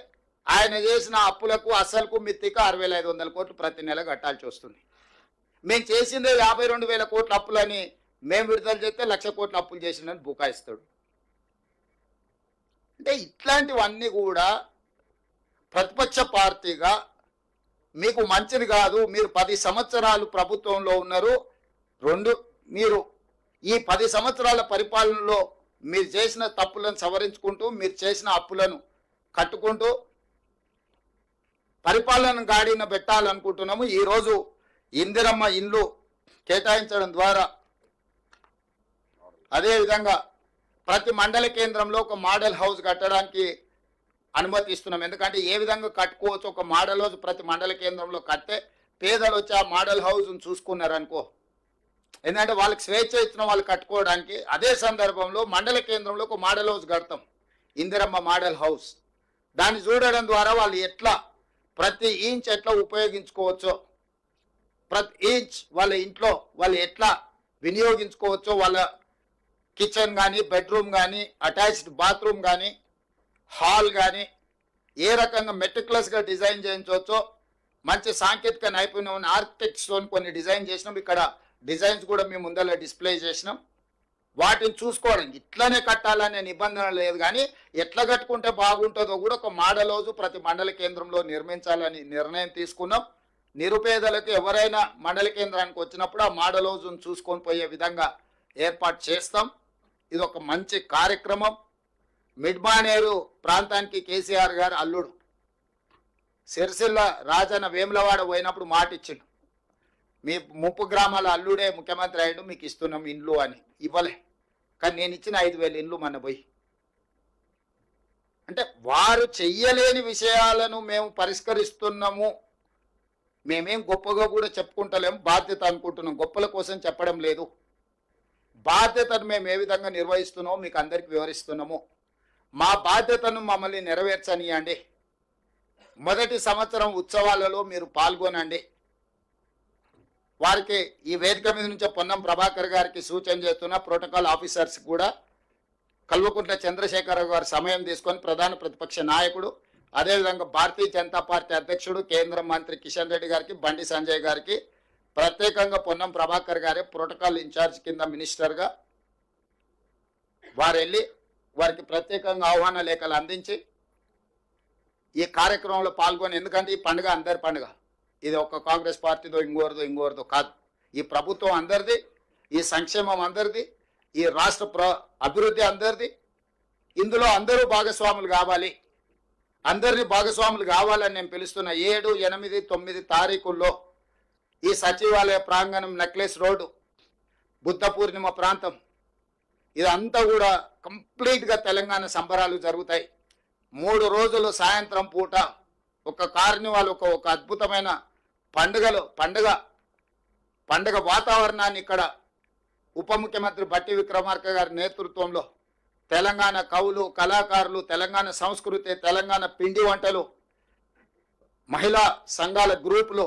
ఆయన చేసిన అప్పులకు అసలుకు మిత్తిక 6,500 కోట్లు ప్రతి నెల కట్టాల్సి వస్తుంది. మేము చేసిందే 52,000 కోట్ల అప్పులని మేము విడుదల చేస్తే 1,00,000 కోట్ల అప్పులు చేసిందని బుకాయిస్తాడు. అంటే ఇట్లాంటివన్నీ కూడా ప్రతిపక్ష పార్టీగా మీకు మంచిది కాదు. మీరు 10 సంవత్సరాలు ప్రభుత్వంలో ఉన్నారు. మీరు ఈ 10 సంవత్సరాల పరిపాలనలో మీరు చేసిన తప్పులను సవరించుకుంటూ, మీరు చేసిన అప్పులను కట్టుకుంటూ పరిపాలన గాడిన పెట్టాలనుకుంటున్నాము. ఈరోజు ఇందిరమ్మ ఇండ్లు కేటాయించడం ద్వారా, అదేవిధంగా ప్రతి మండల కేంద్రంలో ఒక మోడల్ హౌస్ కట్టడానికి అనుమతి ఇస్తున్నాం. ఎందుకంటే ఏ విధంగా కట్టుకోవచ్చు, ఒక మోడల్ హౌస్ ప్రతి మండల కేంద్రంలో కడితే పేదలు వచ్చి ఆ మోడల్ హౌస్ను చూసుకున్నారనుకో, ఎందుకంటే వాళ్ళకి స్వేచ్ఛ ఇచ్చిన వాళ్ళు కట్టుకోవడానికి. అదే సందర్భంలో మండల కేంద్రంలో ఒక మోడల్ హౌస్ కడతాం, ఇందిరమ్మ మోడల్ హౌస్. దాన్ని చూడడం ద్వారా వాళ్ళు ఎట్లా ప్రతి ఇంచ్ ఎట్లా ఉపయోగించుకోవచ్చో, ప్రతి ఇంచ్ వాళ్ళ ఇంట్లో వాళ్ళు ఎట్లా వినియోగించుకోవచ్చో, వాళ్ళ కిచెన్ కానీ, బెడ్రూమ్ కానీ, అటాచ్డ్ బాత్రూమ్ కానీ, హాల్ కానీ ఏ రకంగా మెటిక్యులస్గా డిజైన్ చేయించవచ్చో, మంచి సాంకేతిక నైపుణ్యం ఉన్న ఆర్కిటెక్ట్స్తో కొన్ని డిజైన్ చేసినాం. ఇక్కడ డిజైన్స్ కూడా మేము ముందర డిస్ప్లే చేసినాం. వాటిని చూసుకోవడం, ఇట్లనే కట్టాలనే నిబంధన లేదు, కానీ ఎట్లా కట్టుకుంటే బాగుంటుందో కూడా ఒక మోడల్ హౌస్ ప్రతి మండల కేంద్రంలో నిర్మించాలని నిర్ణయం తీసుకున్నాం. నిరుపేదలకు ఎవరైనా మండల కేంద్రానికి వచ్చినప్పుడు ఆ మోడల్ హౌస్ను చూసుకొని పోయే విధంగా ఏర్పాటు చేస్తాం. ఇది ఒక మంచి కార్యక్రమం. మిడ్మానేరు ప్రాంతానికి కేసీఆర్ గారు అల్లుడు, సిరిసిల్ల రాజన్న వేములవాడ పోయినప్పుడు మాట ఇచ్చిండు, మీ ముప్పు గ్రామాల అల్లుడే ముఖ్యమంత్రి అయ్యాడు, మీకు ఇస్తున్నాం ఇండ్లు అని. ఇవ్వలే, కానీ నేను ఇచ్చిన 5,000 ఇండ్లు మన పోయి. అంటే వారు చెయ్యలేని విషయాలను మేము పరిష్కరిస్తున్నాము. మేమేం గొప్పగా కూడా చెప్పుకుంటలేము, బాధ్యత అనుకుంటున్నాం. గొప్పల కోసం చెప్పడం లేదు. బాధ్యతను మేము ఏ విధంగా నిర్వహిస్తున్నామో మీకు అందరికీ వివరిస్తున్నాము. మా బాధ్యతను మమ్మల్ని నెరవేర్చనియండి. మొదటి సంవత్సరం ఉత్సవాలలో మీరు పాల్గొనండి. వారికి ఈ వేదిక మీద నుంచే పొన్నం ప్రభాకర్ గారికి సూచన చేస్తున్న ప్రోటోకాల్ ఆఫీసర్స్ కూడా కల్వకుంట్ల చంద్రశేఖరరావు గారు సమయం తీసుకొని, ప్రధాన ప్రతిపక్ష నాయకుడు, అదేవిధంగా భారతీయ జనతా పార్టీ అధ్యక్షుడు, కేంద్ర మంత్రి కిషన్ రెడ్డి గారికి, బండి సంజయ్ గారికి, ప్రత్యేకంగా పొన్నం ప్రభాకర్ గారే ప్రోటోకాల్ ఇన్ఛార్జ్ కింద మినిస్టర్గా వారు వెళ్ళి వారికి ప్రత్యేకంగా ఆహ్వాన లేఖలు అందించి ఈ కార్యక్రమంలో పాల్గొని, ఎందుకంటే ఈ పండుగ అందరి పండుగ, ఇది ఒక కాంగ్రెస్ పార్టీదో ఇంకోరిదో కాదు. ఈ ప్రభుత్వం అందరిది, ఈ సంక్షేమం అందరిది, ఈ రాష్ట్ర అభివృద్ధి అందరిది. ఇందులో అందరూ భాగస్వాములు కావాలి. అందరినీ భాగస్వాములు కావాలని నేను పిలుస్తున్న 7, 8, 9 తారీఖుల్లో ఈ సచివాలయ ప్రాంగణం నెక్లెస్ రోడ్డు బుద్ధ పూర్ణిమ ప్రాంతం, ఇదంతా కూడా కంప్లీట్గా తెలంగాణ సంబరాలు జరుగుతాయి. 3 రోజులు సాయంత్రం పూట ఒక కార్నివాల్, ఒక అద్భుతమైన పండుగ వాతావరణాన్ని ఇక్కడ ఉప ముఖ్యమంత్రి బట్టి విక్రమార్క గారి నేతృత్వంలో తెలంగాణ కవులు, కళాకారులు, తెలంగాణ సంస్కృతి, తెలంగాణ పిండి వంటలు, మహిళా సంఘాల గ్రూపులు,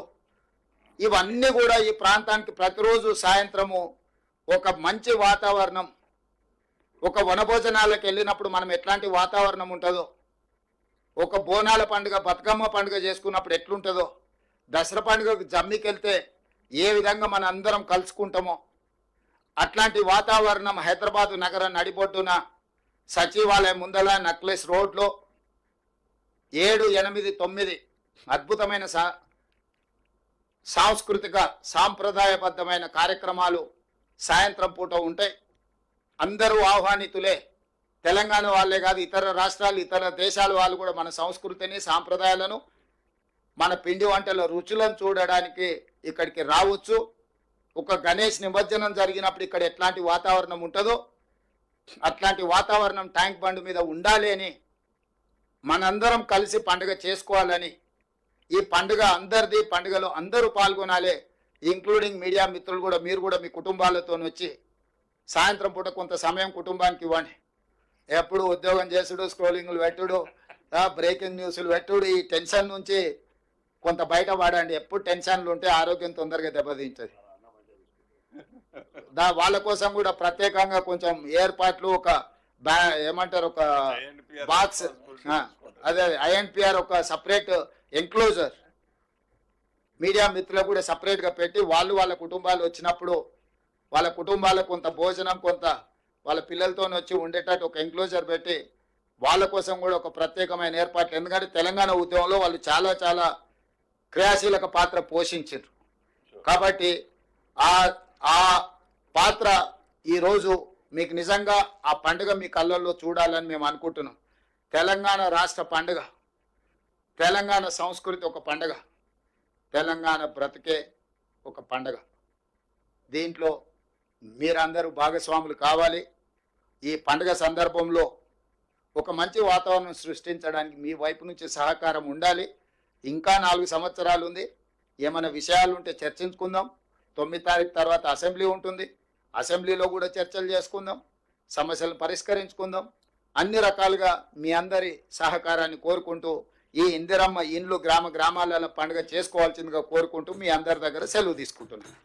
ఇవన్నీ కూడా ఈ ప్రాంతానికి ప్రతిరోజు సాయంత్రము ఒక మంచి వాతావరణం, ఒక వనభోజనాలకు వెళ్ళినప్పుడు మనం ఎట్లాంటి వాతావరణం ఉంటుందో, ఒక బోనాల పండుగ, బతుకమ్మ పండుగ చేసుకున్నప్పుడు ఎట్లుంటుందో, దసరా పండుగకు జమ్మికి వెళ్తే ఏ విధంగా మన అందరం కలుసుకుంటామో అట్లాంటి వాతావరణం హైదరాబాదు నగరం నడిబొడ్డున సచివాలయం ముందల నక్లెస్ రోడ్లో 7, 8, 9 అద్భుతమైన సాంస్కృతిక సాంప్రదాయబద్ధమైన కార్యక్రమాలు సాయంత్రం పూట ఉంటాయి. అందరూ ఆహ్వానితులే. తెలంగాణ వాళ్ళే కాదు, ఇతర రాష్ట్రాలు, ఇతర దేశాల వాళ్ళు కూడా మన సంస్కృతిని, సాంప్రదాయాలను, మన పిండి వంటల రుచులను చూడడానికి ఇక్కడికి రావచ్చు. ఒక గణేష్ నిమజ్జనం జరిగినప్పుడు ఇక్కడ ఎట్లాంటి వాతావరణం ఉంటుందో అట్లాంటి వాతావరణం ట్యాంక్ బండ్ మీద ఉండాలి అని, మనందరం కలిసి పండుగ చేసుకోవాలని, ఈ పండుగ అందరిది, పండుగలో అందరూ పాల్గొనాలి, ఇంక్లూడింగ్ మీడియా మిత్రులు కూడా. మీరు కూడా మీ కుటుంబాలతో వచ్చి సాయంత్రం పూట కొంత సమయం కుటుంబానికి ఇవ్వండి. ఎప్పుడు ఉద్యోగం చేసుడు, స్క్రోలింగ్లు పెట్టుడు, బ్రేకింగ్ న్యూస్లు పెట్టుడు, ఈ టెన్షన్ నుంచి కొంత బయట పడండి. ఎప్పుడు టెన్షన్లు ఉంటే ఆరోగ్యం తొందరగా దెబ్బతింటుంది. వాళ్ళ కోసం కూడా ప్రత్యేకంగా కొంచెం ఏర్పాట్లు, ఒక ఏమంటారు, ఒక బాక్స్, అదే INPR ఒక సపరేట్ ఎంక్లోజర్ మీడియా మిత్రులకు కూడా సపరేట్గా పెట్టి, వాళ్ళ కుటుంబాలు వచ్చినప్పుడు వాళ్ళ కుటుంబాలకు కొంత భోజనం, కొంత వాళ్ళ పిల్లలతో వచ్చి ఉండేటట్టు ఒక ఎంక్లోజర్ పెట్టి వాళ్ళ కోసం కూడా ఒక ప్రత్యేకమైన ఏర్పాట్లు. ఎందుకంటే తెలంగాణ ఉద్యమంలో వాళ్ళు చాలా చాలా క్రియాశీలక పాత్ర పోషించారు. కాబట్టి ఆ పాత్ర ఈరోజు మీకు నిజంగా ఆ పండుగ మీ కళ్ళల్లో చూడాలని మేము అనుకుంటున్నాం. తెలంగాణ రాష్ట్ర పండుగ, తెలంగాణ సంస్కృతి ఒక పండుగ, తెలంగాణ బ్రతికే ఒక పండుగ. దీంట్లో మీరందరూ భాగస్వాములు కావాలి. ఈ పండుగ సందర్భంలో ఒక మంచి వాతావరణం సృష్టించడానికి మీ వైపు నుంచి సహకారం ఉండాలి. ఇంకా 4 సంవత్సరాలు ఉంది. ఏమైనా విషయాలు ఉంటే చర్చించుకుందాం. 9 తారీఖు తర్వాత అసెంబ్లీ ఉంటుంది. అసెంబ్లీలో కూడా చర్చలు చేసుకుందాం, సమస్యలు పరిష్కరించుకుందాం. అన్ని రకాలుగా మీ అందరి సహకారాన్ని కోరుకుంటూ ఈ ఇందిరమ్మ ఇండ్లు గ్రామాలలో పండుగ చేసుకోవాల్సిందిగా కోరుకుంటూ మీ అందరి దగ్గర సెలవు తీసుకుంటున్నాను.